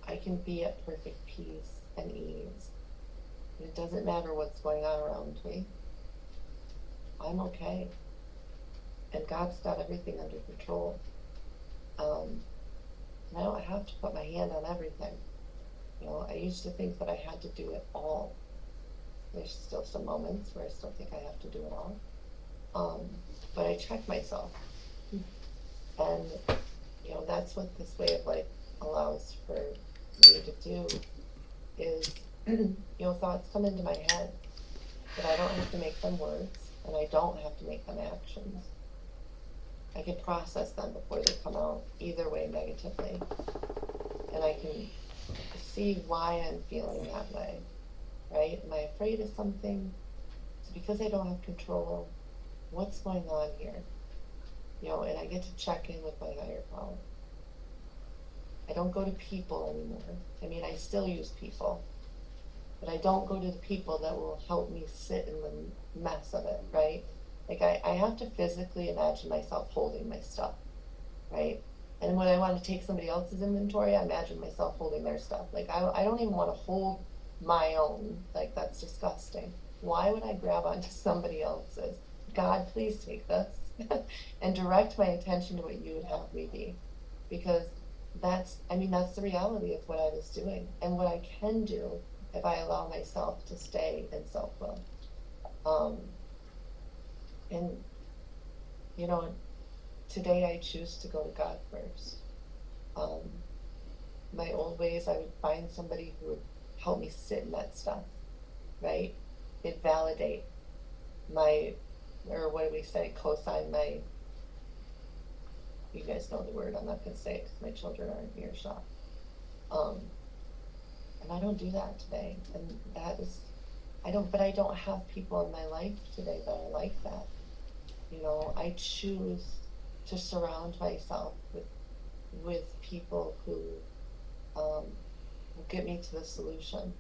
I can be at perfect peace and ease. And it doesn't matter what's going on around me. I'm okay. And God's got everything under control. And I don't have to put my hand on everything. I used to think that I had to do it all. There's still some moments where I still think I have to do it all. But I check myself. And, that's what this way of life allows for me to do is, thoughts come into my head, but I don't have to make them words, and I don't have to make them actions. I can process them before they come out, either way negatively. And I can see why I'm feeling that way, right? Am I afraid of something? So because I don't have control, what's going on here? And I get to check in with my higher power. I don't go to people anymore. I still use people, but I don't go to the people that will help me sit in the mess of it, right? Like I have to physically imagine myself holding my stuff, right? And when I want to take somebody else's inventory, I imagine myself holding their stuff. Like I don't even want to hold my own. Like that's disgusting. Why would I grab onto somebody else's? God, please take this and direct my attention to what you would have me be. Because that's the reality of what I was doing and what I can do if I allow myself to stay in self-will. And today I choose to go to God first. My old ways, I would find somebody who would help me sit in that stuff, right? It'd validate my, or what do we say, co-sign my, you guys know the word, I'm not going to say it because my children are in earshot. And I don't do that today. And that is, I don't have people in my life today that are like that. I choose to surround myself with people who get me to the solution.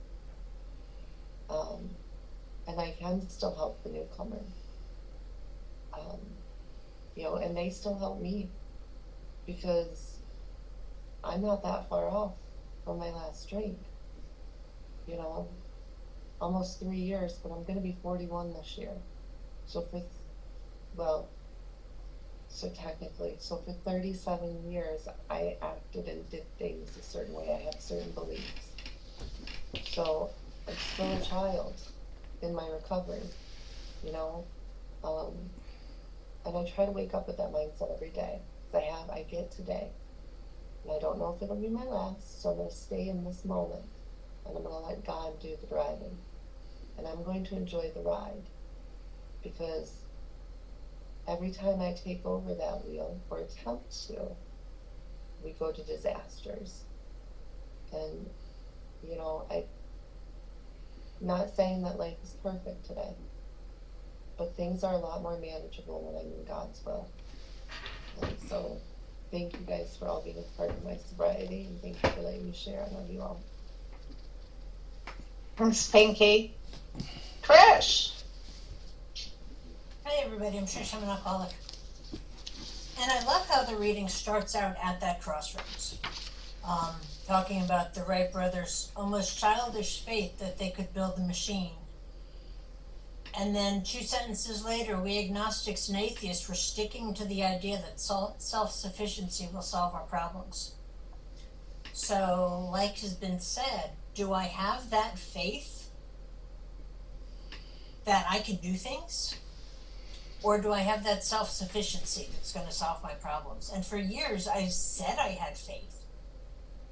And I can still help the newcomer. And they still help me, because I'm not that far off from my last drink. Almost 3 years, but I'm going to be 41 this year. So for 37 years, I acted and did things a certain way. I had certain beliefs. So I'm still a child in my recovery, and I try to wake up with that mindset every day. I get today, and I don't know if it'll be my last, so I'm going to stay in this moment, and I'm going to let God do the driving, and I'm going to enjoy the ride, because every time I take over that wheel, or attempt to, we go to disasters. And, I'm not saying that life is perfect today, but things are a lot more manageable when I'm in God's will. And so, thank you guys for all being a part of my sobriety, and thank you for letting me share. I love you all. Thanks, Pinky. Trish. Hi everybody, I'm Trish, I'm an alcoholic. And I love how the reading starts out at that crossroads. Talking about the Wright brothers' almost childish faith that they could build the machine. And then 2 sentences later, we agnostics and atheists were sticking to the idea that self-sufficiency will solve our problems. So, like has been said, do I have that faith that I can do things? Or do I have that self-sufficiency that's going to solve my problems? And for years, I said I had faith.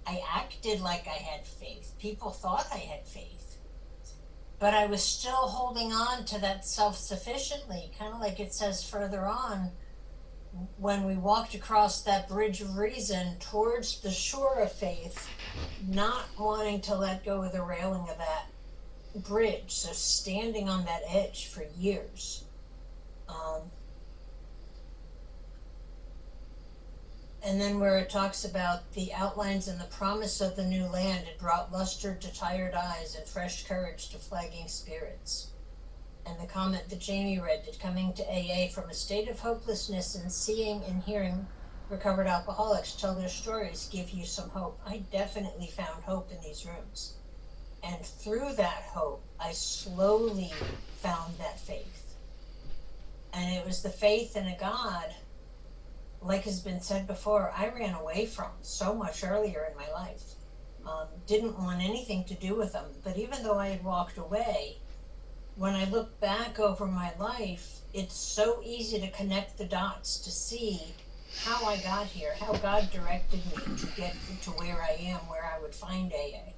I acted like I had faith. People thought I had faith. But I was still holding on to that self-sufficiently, kind of like it says further on, when we walked across that bridge of reason towards the shore of faith, not wanting to let go of the railing of that bridge, so standing on that edge for years. And then where it talks about the outlines and the promise of the new land, it brought luster to tired eyes and fresh courage to flagging spirits. And the comment that Jamie read, that coming to AA from a state of hopelessness and seeing and hearing recovered alcoholics tell their stories give you some hope. I definitely found hope in these rooms. And through that hope, I slowly found that faith. And it was the faith in a God, like has been said before, I ran away from so much earlier in my life. Didn't want anything to do with them. But even though I had walked away, when I look back over my life, it's so easy to connect the dots to see how I got here, how God directed me to get to where I am, where I would find AA,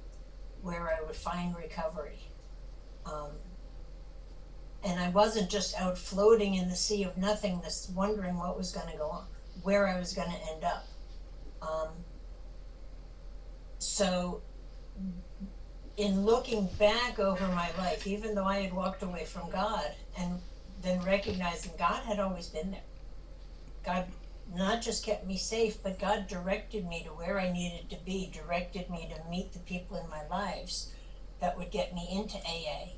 where I would find recovery. And I wasn't just out floating in the sea of nothingness, wondering what was going to go on, where I was going to end up. So in looking back over my life, even though I had walked away from God, and then recognizing God had always been there. God not just kept me safe, but God directed me to where I needed to be, directed me to meet the people in my lives that would get me into AA.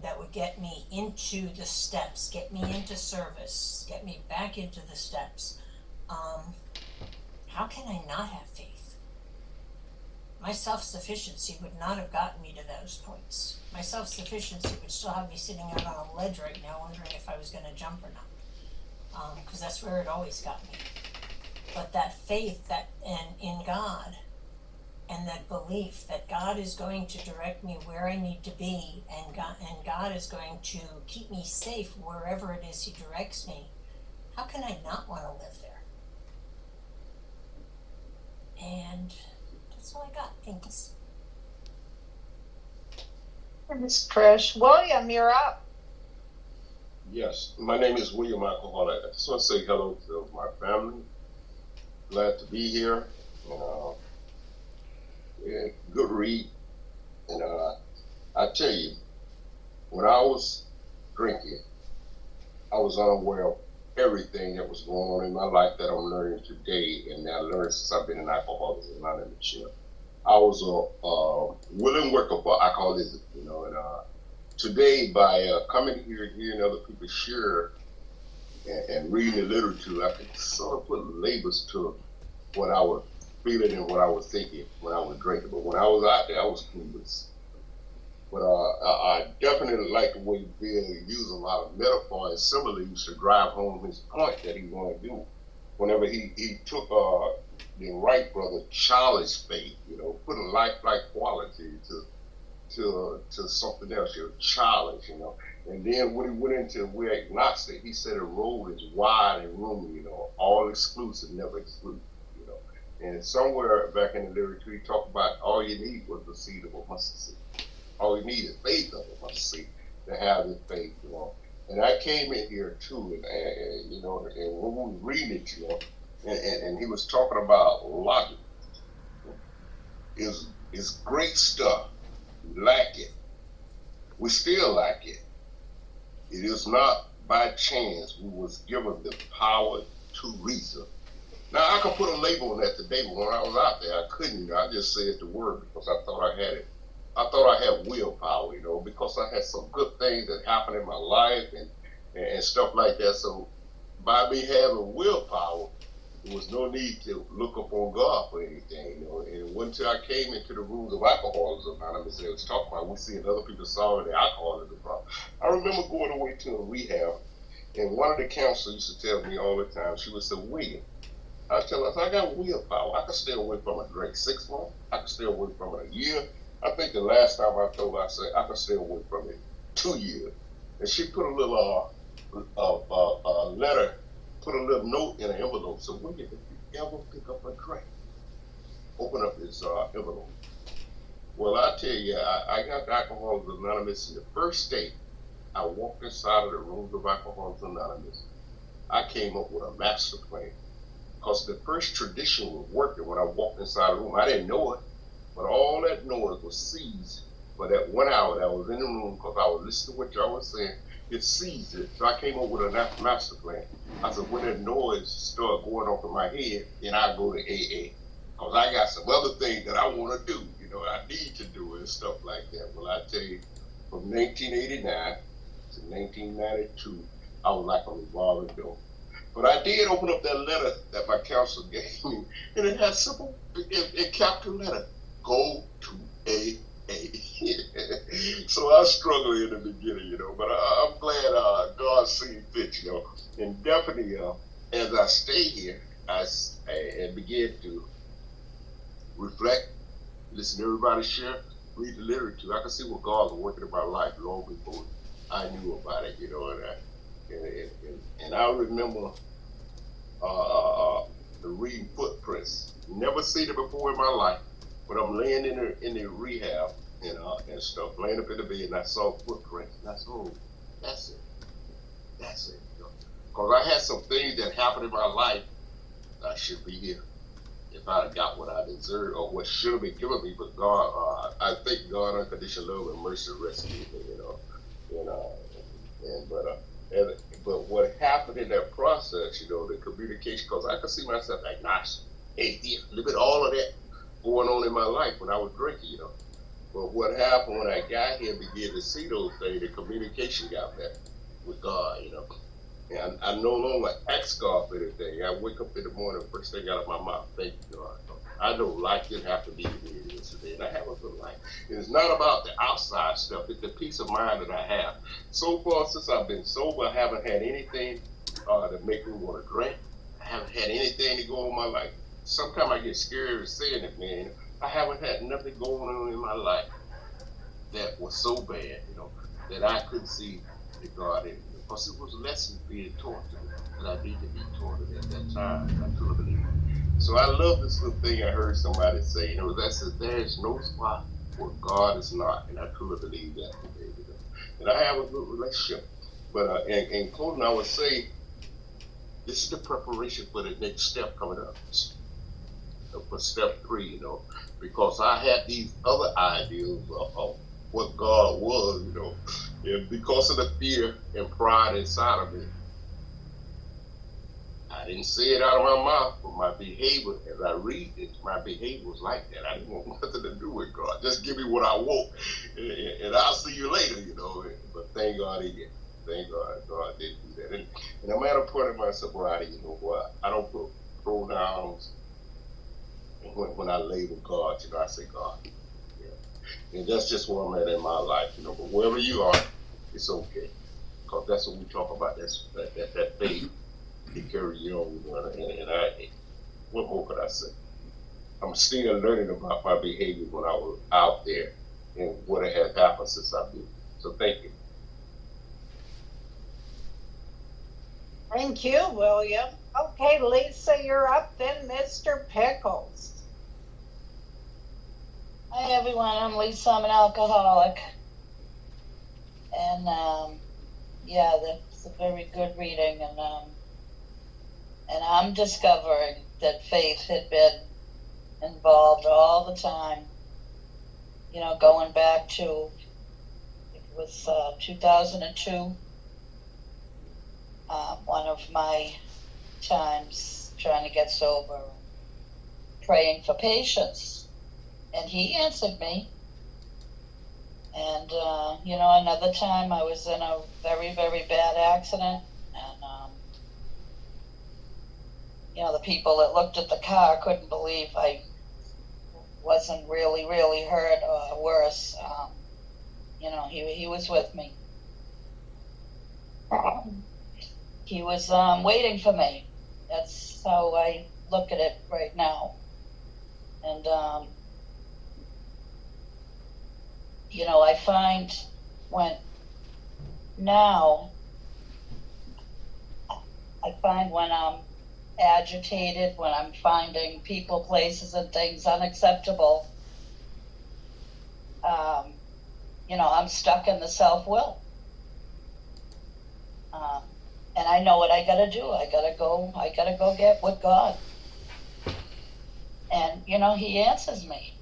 That would get me into the steps, get me into service, get me back into the steps. How can I not have faith? My self-sufficiency would not have gotten me to those points. My self-sufficiency would still have me sitting out on a ledge right now wondering if I was going to jump or not. Because that's where it always got me. But that faith in God, and that belief that God is going to direct me where I need to be, and God is going to keep me safe wherever it is He directs me, how can I not want to live there? And that's all I got. Thanks. Thanks, Trish. William, you're up. Yes, my name is William Alcoholic. I just want to say hello to my family. Glad to be here. Good read. And I tell you, when I was drinking, I was unaware of everything that was going on in my life that I'm learning today, and that I learned since I've been in Alcoholics Anonymous. I was a willing worker for alcoholism, you know, and today by coming here and hearing other people share and reading the literature, I could sort of put labels to what I was feeling and what I was thinking when I was drinking. But when I was out there, I was clueless. But I definitely like the way Bill used a lot of metaphor and similes to drive home his point that he wanted to do. Whenever he took the Wright brother Charlie's faith, you know, put a lifelike quality to something else, you know, challenge, you know. And then when he went into we're agnostic, he said a road is wide and roomy, you know, all exclusive, never exclusive, you know. And somewhere back in the literature, he talked about all you need was the seed of a mustard seed. All you need is faith of a mustard seed to have this faith, you know. And I came in here too, and you know, and when we were reading it, you know, and he was talking about logic. Is great stuff. We lack it. We still lack it. It is not by chance we was given the power to reason. Now I could put a label on that today, but when I was out there, I couldn't. I just said the word because I thought I had it. I thought I had willpower, you know, because I had some good things that happened in my life and stuff like that. So by me having willpower, there was no need to look upon God for anything, you know. And until I came into the rules of Alcoholics Anonymous, they was talking about we seeing other people solving their alcoholism problem. I remember going away to a rehab, and one of the counselors used to tell me all the time, she would say, William, I tell her, I got willpower. I can stay away from a drink 6 months. I can stay away from it a year. I think the last time I told her, I said, I can stay away from it 2 years. And she put a little letter, put a little note in an envelope. So when you ever pick up a drink, open up this envelope. Well, I tell you, I got Alcoholics Anonymous in the first day. I walked inside of the rooms of Alcoholics Anonymous. I came up with a master plan. Because the first tradition was working when I walked inside the room. I didn't know it, but all that noise was seized for that 1 hour that I was in the room because I was listening to what y'all was saying. It seized it. So I came up with a master plan. I said, when that noise started going off in my head, then I go to AA. Because I got some other things that I want to do, you know, I need to do and stuff like that. Well, I tell you, from 1989 to 1992, I was like a revolving door. But I did open up that letter that my counselor gave me, and it had simple, in capital letter, go to AA. So I struggled in the beginning, you know, but I'm glad God seen fit, you know. And definitely, as I stay here, and begin to reflect, listen to everybody share, read the literature, I can see what God's working in my life long before I knew about it, you know, and I remember the reading footprints. Never seen it before in my life, but I'm laying in the rehab and stuff, laying up in the bed, and I saw footprints, and I said, oh, that's it. You know? Because I had some things that happened in my life I should be here if I got what I deserved or what should have been given me. But God, I thank God, unconditional love and mercy rescued me, you know. But what happened in that process, you know, the communication, because I could see myself agnostic, atheist, look at all of that going on in my life when I was drinking, you know. But what happened when I got here and began to see those things, the communication got better with God, you know. And I no longer ask God for anything. I wake up in the morning, first thing out of my mouth, thank you, God. I know life didn't have to be the way it is today, and I have a good life. And it's not about the outside stuff, it's the peace of mind that I have. So far, since I've been sober, I haven't had anything to make me want to drink. I haven't had anything to go on in my life. Sometimes I get scared of saying it, man. I haven't had nothing going on in my life that was so bad, you know, that I couldn't see the God in it. Because it was lessons being taught to me that I need to be taught at that time. I truly believe it. So I love this little thing I heard somebody say, you know, that says there is no spot where God is not. And I truly believe that today. You know? And I have a good relationship. But in closing, I would say this is the preparation for the next step coming up. For step 3, you know, because I had these other ideas of what God was, you know, and because of the fear and pride inside of me, I I didn't say it out of my mouth, but my behavior, as I read it, my behavior was like that. I didn't want nothing to do with God. Just give me what I want, and I'll see you later, you know. But thank God he did. Thank God, God did do that. And I'm at a point in my sobriety, you know, where I don't put pronouns. And when I label God, you know, I say God. Yeah. And that's just where I'm at in my life, you know. But wherever you are, it's okay. Because that's what we talk about. That's that faith to carry you on, you know. And what more could I say? I'm still learning about my behavior when I was out there and what has happened since I've been. So thank you. Thank you, William. Okay, Lisa, you're up, then Mr. Pickles. Hi everyone, I'm Lisa. I'm an alcoholic. And yeah, that's a very good reading. And I'm discovering that faith had been involved all the time. You know, going back to, it was 2002, one of my times trying to get sober, praying for patience. And he answered me. And, you know, another time I was in a very, very bad accident. And, you know, the people that looked at the car couldn't believe I wasn't really, really hurt or worse. You know, he was with me. He was waiting for me. That's how I look at it right now. And, you know, I find when I'm agitated, when I'm finding people, places, and things unacceptable, you know, I'm stuck in the self-will. And I know what I gotta do. I gotta go get with God. And, you know, he answers me.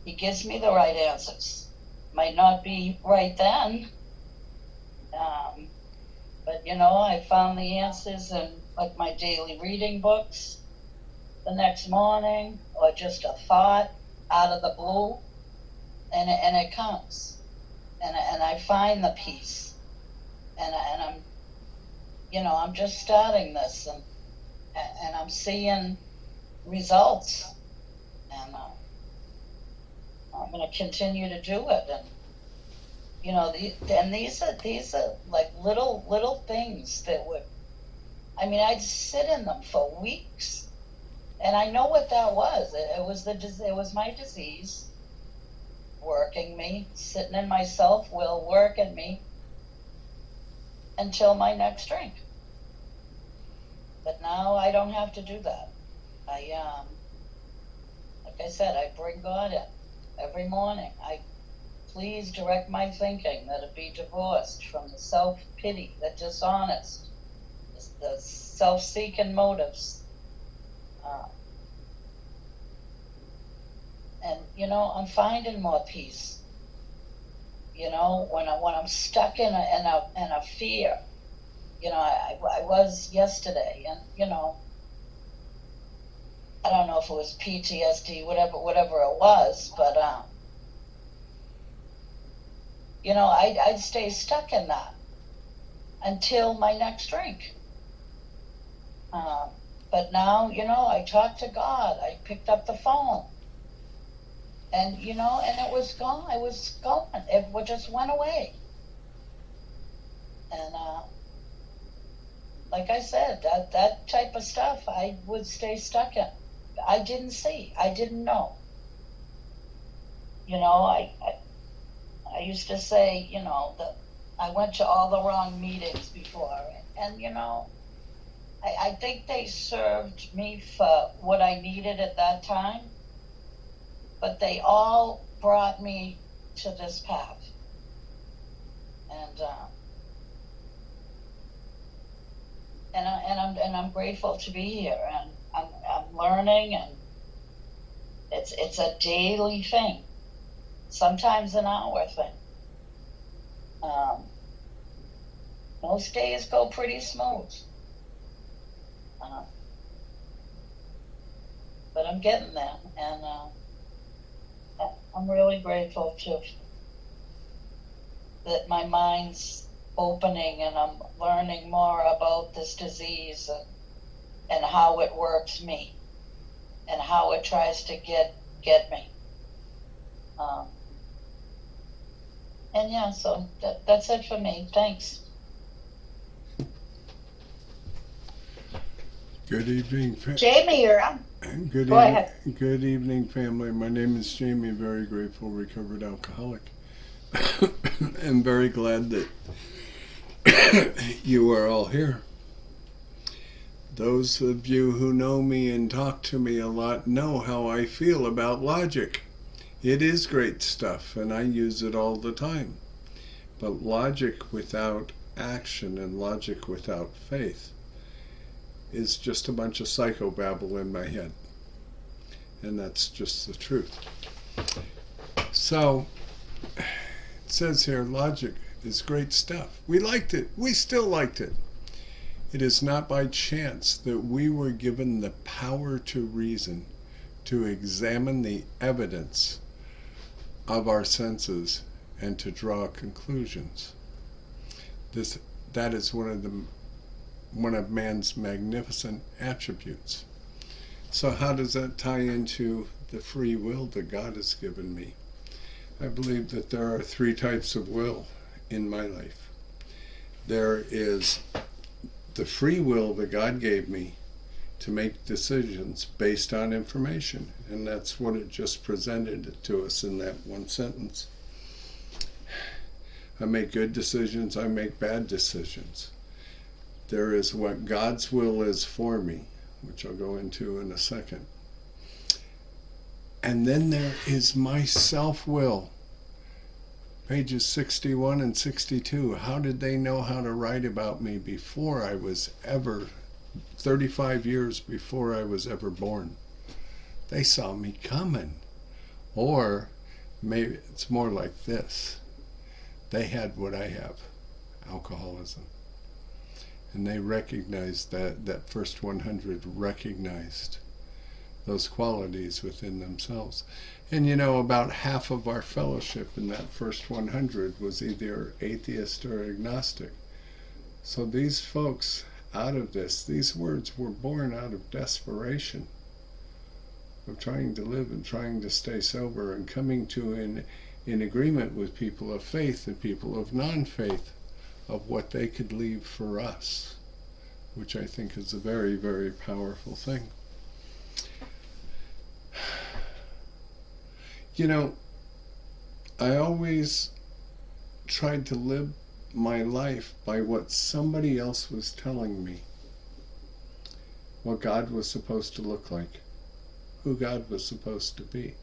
He gives me the right answers. Might not be right then, but, you know, I found the answers in, like, my daily reading books the next morning, or just a thought out of the blue, and it comes. And I find the peace. And I'm, you know, I'm just starting this, and I'm seeing results. And I'm going to continue to do it. And, you know, these are like little things that would, I mean, I'd sit in them for weeks, and I know what that was. It was my disease working me, sitting in my self-will, working me until my next drink. But now I don't have to do that. Like I said, I bring God in every morning. Please direct my thinking that it be divorced from the self-pity, the dishonest, the self-seeking motives. And, you know, I'm finding more peace. You know, when I'm stuck in a fear, you know, I was yesterday, and, you know, I don't know if it was PTSD, whatever it was, but, you know, I'd stay stuck in that until my next drink. But now, you know, I talked to God. I picked up the phone. And, you know, and it was gone. It was gone. It just went away. And, like I said, that type of stuff I would stay stuck in. I didn't see. I didn't know. You know, I used to say, you know, that I went to all the wrong meetings before. And, you know, I think they served me for what I needed at that time. But they all brought me to this path. And I'm grateful to be here, and I'm learning, and it's a daily thing, sometimes an hour thing. Most days go pretty smooth, But I'm getting there, and I'm really grateful that my mind's opening and I'm learning more about this disease and how it works me and how it tries to get me. And yeah, so that's it for me. Thanks. Good evening. Jamie, you're on. Good Go ahead. Good evening, family. My name is Jamie, very grateful, recovered alcoholic. I'm very glad that you are all here. Those of you who know me and talk to me a lot know how I feel about logic. It is great stuff, and I use it all the time. But logic without action and logic without faith is just a bunch of psychobabble in my head. And that's just the truth. So, it says here, logic is great stuff. We liked it. We still liked it. It is not by chance that we were given the power to reason, to examine the evidence of our senses, and to draw conclusions. That is one of man's magnificent attributes. So how does that tie into the free will that God has given me? I believe that there are 3 types of will in my life. There is the free will that God gave me to make decisions based on information, and that's what it just presented to us in that one sentence. I make good decisions, I make bad decisions. There is what God's will is for me, which I'll go into in a second. And then there is my self-will. Pages 61 and 62. How did they know how to write about me before I was ever, 35 years before I was ever born? They saw me coming. Or maybe it's more like this. They had what I have, alcoholism. And they recognized that first 100 recognized those qualities within themselves. And you know, about half of our fellowship in that first 100 was either atheist or agnostic. So these folks out of this, these words were born out of desperation of trying to live and trying to stay sober and coming to in agreement with people of faith and people of non-faith of what they could leave for us, which I think is a very, very powerful thing. You know, I always tried to live my life by what somebody else was telling me, what God was supposed to look like, who God was supposed to be.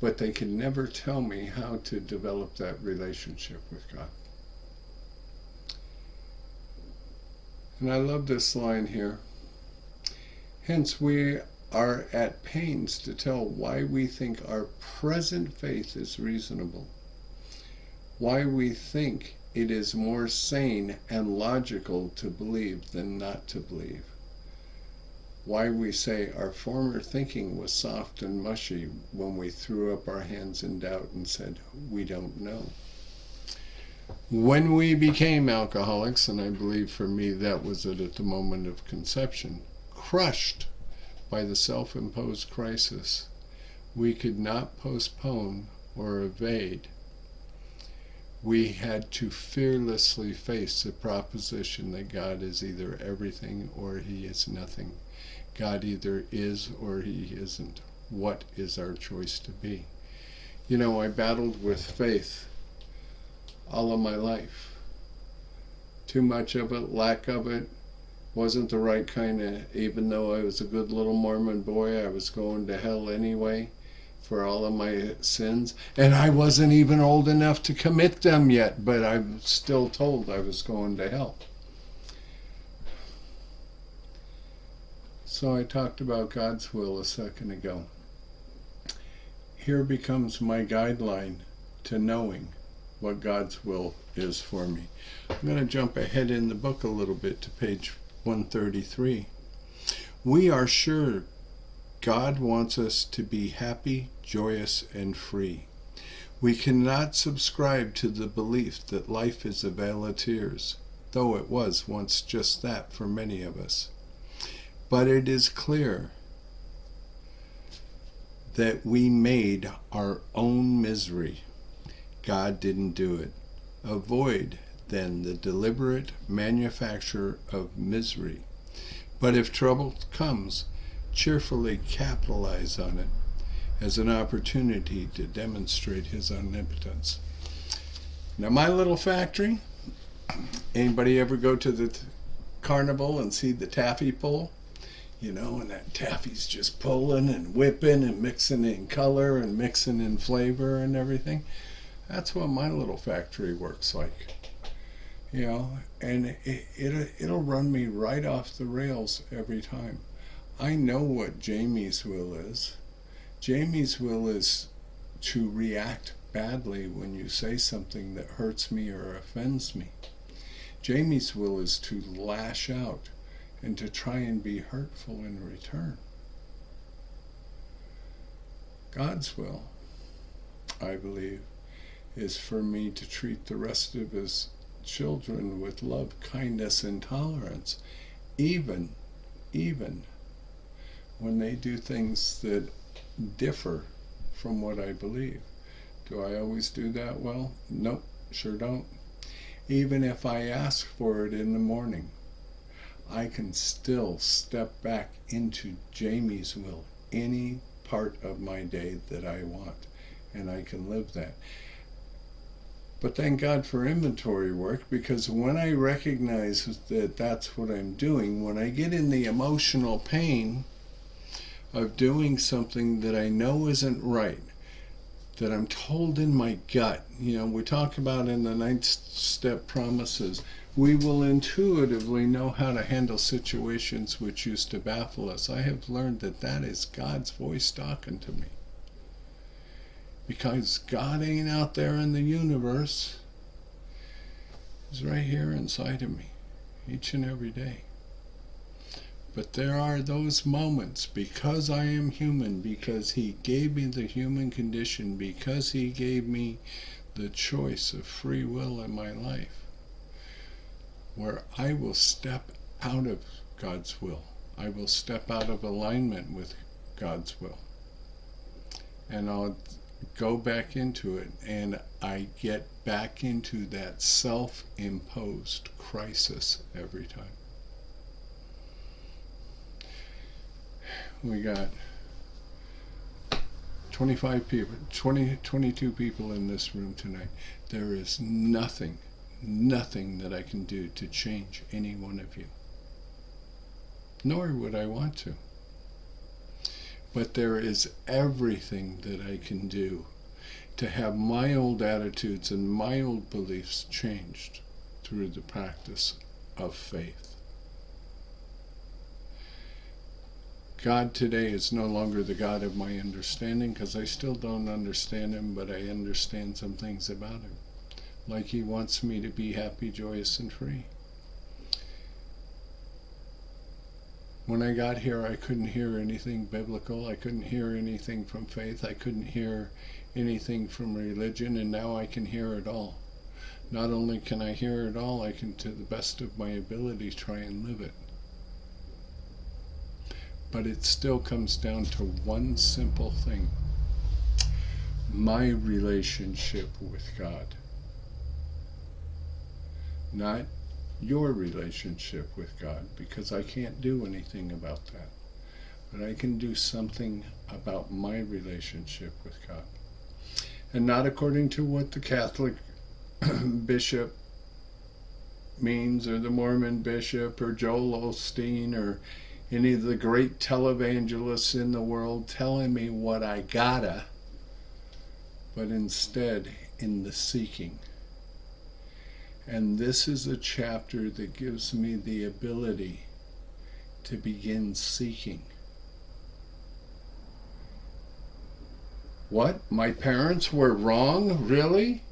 But they could never tell me how to develop that relationship with God. And I love this line here. Hence we are at pains to tell why we think our present faith is reasonable, why we think it is more sane and logical to believe than not to believe, why we say our former thinking was soft and mushy when we threw up our hands in doubt and said, we don't know. When we became alcoholics, and I believe for me that was it at the moment of conception, crushed by the self-imposed crisis, we could not postpone or evade. We had to fearlessly face the proposition that God is either everything or He is nothing. God either is or He isn't. What is our choice to be? You know, I battled with faith all of my life. Too much of it, lack of it, wasn't the right kind of, even though I was a good little Mormon boy, I was going to hell anyway for all of my sins. And I wasn't even old enough to commit them yet, but I'm still told I was going to hell. So I talked about God's will a second ago. Here becomes my guideline to knowing what God's will is for me. I'm going to jump ahead in the book a little bit to page 133. We are sure God wants us to be happy, joyous, and free. We cannot subscribe to the belief that life is a vale of tears, though it was once just that for many of us. But it is clear that we made our own misery. God didn't do it. Avoid, then, the deliberate manufacture of misery. But if trouble comes, cheerfully capitalize on it as an opportunity to demonstrate his omnipotence. Now, my little factory, anybody ever go to the carnival and see the taffy pull? You know, and that taffy's just pulling and whipping and mixing in color and mixing in flavor and everything. That's what my little factory works like. You know, and it'll run me right off the rails every time. I know what Jamie's will is. Jamie's will is to react badly when you say something that hurts me or offends me. Jamie's will is to lash out and to try and be hurtful in return. God's will, I believe, is for me to treat the rest of his children with love, kindness, and tolerance, even when they do things that differ from what I believe. Do I always do that well? Nope, sure don't. Even if I ask for it in the morning, I can still step back into Jamie's will any part of my day that I want, and I can live that. But thank God for inventory work, because when I recognize that that's what I'm doing, when I get in the emotional pain of doing something that I know isn't right, that I'm told in my gut, you know, we talk about in the 9th step promises, we will intuitively know how to handle situations which used to baffle us. I have learned that that is God's voice talking to me. Because God ain't out there in the universe. He's right here inside of me, each and every day. But there are those moments, because I am human, because he gave me the human condition, because he gave me the choice of free will in my life, where I will step out of God's will. I will step out of alignment with God's will. And I'll go back into it, and I get back into that self-imposed crisis every time. We got 25 people, 22 people in this room tonight. There is nothing that I can do to change any one of you. Nor would I want to. But there is everything that I can do to have my old attitudes and my old beliefs changed through the practice of faith. God today is no longer the God of my understanding, because I still don't understand him, but I understand some things about him. Like he wants me to be happy, joyous, and free. When I got here, I couldn't hear anything biblical. I couldn't hear anything from faith. I couldn't hear anything from religion, and now I can hear it all. Not only can I hear it all, I can, to the best of my ability, try and live it. But it still comes down to one simple thing: my relationship with God. Not your relationship with God, because I can't do anything about that. But I can do something about my relationship with God. And not according to what the Catholic bishop means, or the Mormon bishop, or Joel Osteen, or any of the great televangelists in the world telling me what I gotta, but instead in the seeking. And this is a chapter that gives me the ability to begin seeking. What? My parents were wrong? Really?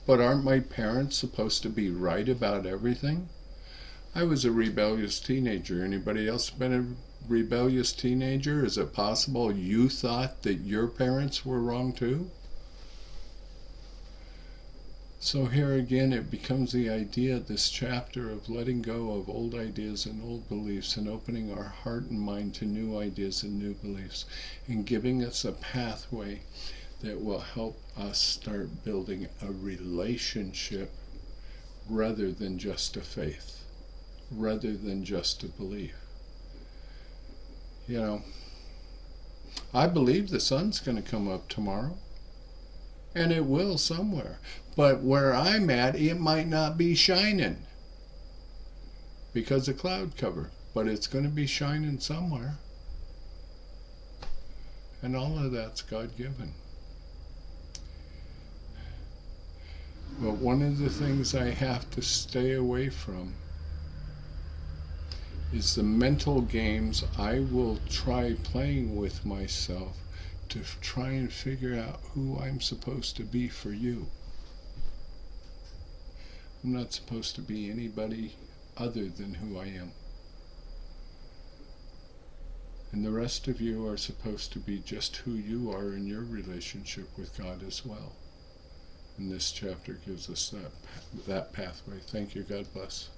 But aren't my parents supposed to be right about everything? I was a rebellious teenager. Anybody else been a rebellious teenager? Is it possible you thought that your parents were wrong too? So here again it becomes the idea, this chapter of letting go of old ideas and old beliefs and opening our heart and mind to new ideas and new beliefs and giving us a pathway that will help us start building a relationship rather than just a faith, rather than just a belief. You know, I believe the sun's going to come up tomorrow, and it will somewhere. But where I'm at, it might not be shining because of cloud cover, but it's going to be shining somewhere. And all of that's God-given. But one of the things I have to stay away from is the mental games I will try playing with myself to try and figure out who I'm supposed to be for you. I'm not supposed to be anybody other than who I am. And the rest of you are supposed to be just who you are in your relationship with God as well. And this chapter gives us that pathway. Thank you. God bless.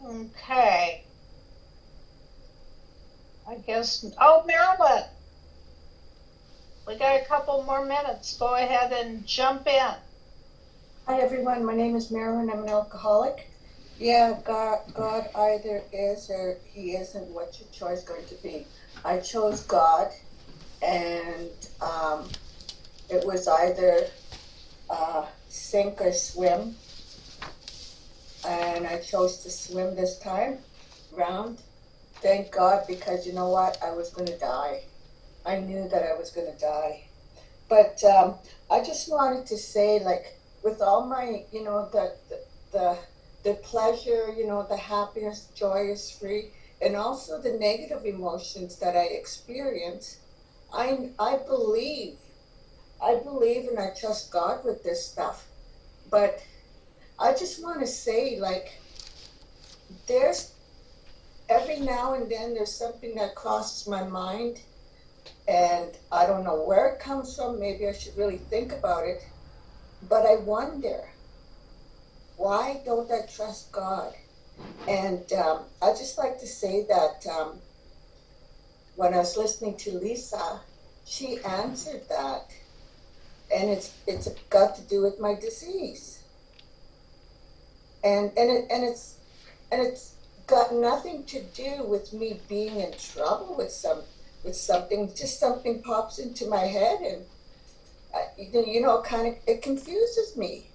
Okay. I guess, oh, Marilyn, we got a couple more minutes. Go ahead and jump in. Hi everyone, my name is Marilyn. I'm an alcoholic. Yeah, God either is or he isn't. What's your choice going to be? I chose God, and it was either sink or swim, and I chose to swim this time round. Thank God, because you know what? I was going to die. I knew that I was going to die. But I just wanted to say, like, with all my, you know, the pleasure, you know, the happiness, joy is free, and also the negative emotions that I experience, I believe and I trust God with this stuff. But I just want to say, like, there's every now and then there's something that crosses my mind, and I don't know where it comes from. Maybe I should really think about it. But I wonder, why don't I trust God? And I just like to say that when I was listening to Lisa, she answered that, and it's got to do with my disease, and it's got nothing to do with me being in trouble with something. Just something pops into my head, and you know, kind of, it confuses me.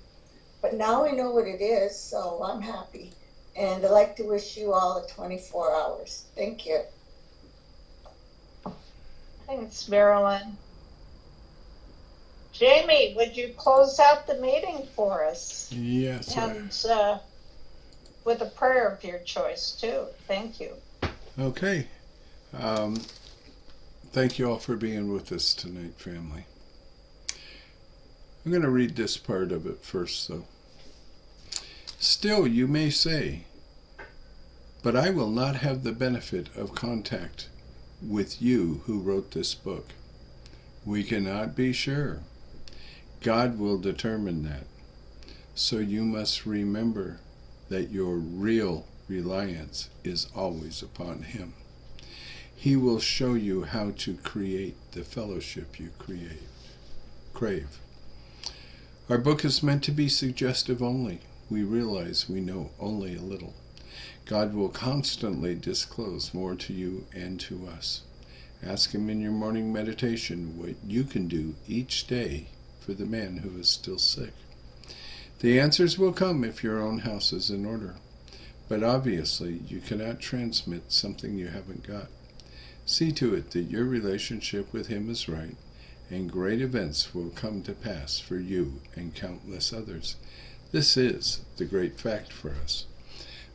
But now I know what it is, so I'm happy. And I'd like to wish you all a 24 hours. Thank you. Thanks, Marilyn. Jamie, would you close out the meeting for us? Yes. And with a prayer of your choice, too. Thank you. Okay. Thank you all for being with us tonight, family. I'm going to read this part of it first, though. Still, you may say, but I will not have the benefit of contact with you who wrote this book. We cannot be sure. God will determine that. So you must remember that your real reliance is always upon Him. He will show you how to create the fellowship you crave. Our book is meant to be suggestive only. We realize we know only a little. God will constantly disclose more to you and to us. Ask Him in your morning meditation what you can do each day for the man who is still sick. The answers will come if your own house is in order. But obviously, you cannot transmit something you haven't got. See to it that your relationship with Him is right, and great events will come to pass for you and countless others. This is the great fact for us.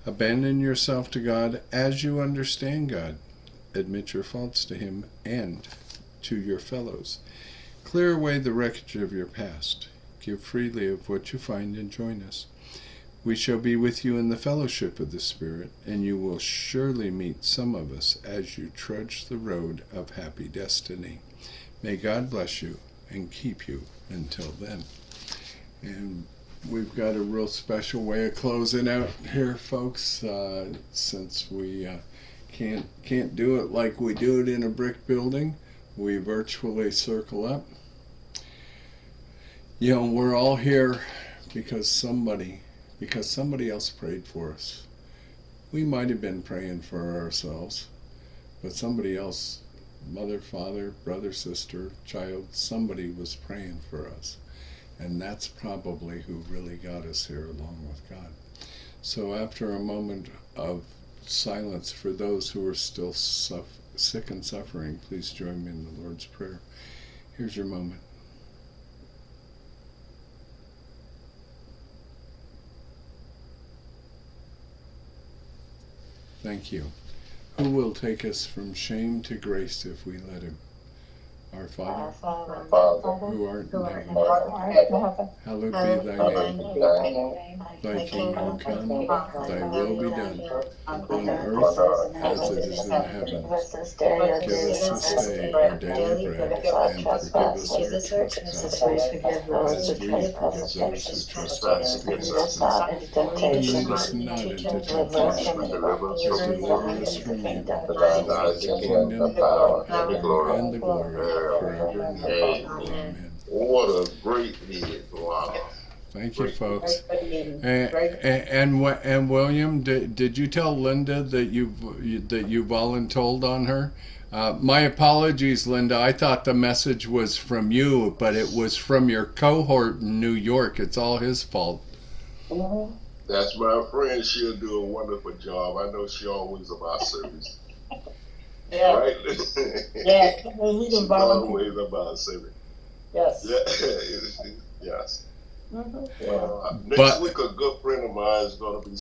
Abandon yourself to God as you understand God. Admit your faults to him and to your fellows. Clear away the wreckage of your past. Give freely of what you find and join us. We shall be with you in the fellowship of the Spirit, and you will surely meet some of us as you trudge the road of happy destiny. May God bless you and keep you until then. And we've got a real special way of closing out here, folks, since we can't do it like we do it in a brick building. We virtually circle up. You know, we're all here because somebody else prayed for us. We might have been praying for ourselves, but somebody else, mother, father, brother, sister, child, somebody was praying for us. And that's probably who really got us here along with God. So after a moment of silence for those who are still sick and suffering, please join me in the Lord's Prayer. Here's your moment. Thank you. Who will take us from shame to grace if we let him? Our Father, who art in heaven, hallowed be thy name. Thy kingdom come, thy will be done, on earth as it is in heaven. Give us this day our daily bread, and forgive us our trespasses, as we forgive those who trespass against us. And lead us not into temptation, but deliver us from evil. For thine is the kingdom, the power, and the glory, forever and ever. Amen. What a great meeting. Wow. Thank you, folks. And William, did you tell Linda that you voluntold on her? My apologies, Linda. I thought the message was from you, but it was from your cohort in New York. It's all his fault. Mm-hmm. That's my friend. She'll do a wonderful job. I know she always about service. Yeah. Right? Yeah. She's always about service. Yes. Yeah. Yes. Mm-hmm. Next week, a good friend of mine is going to be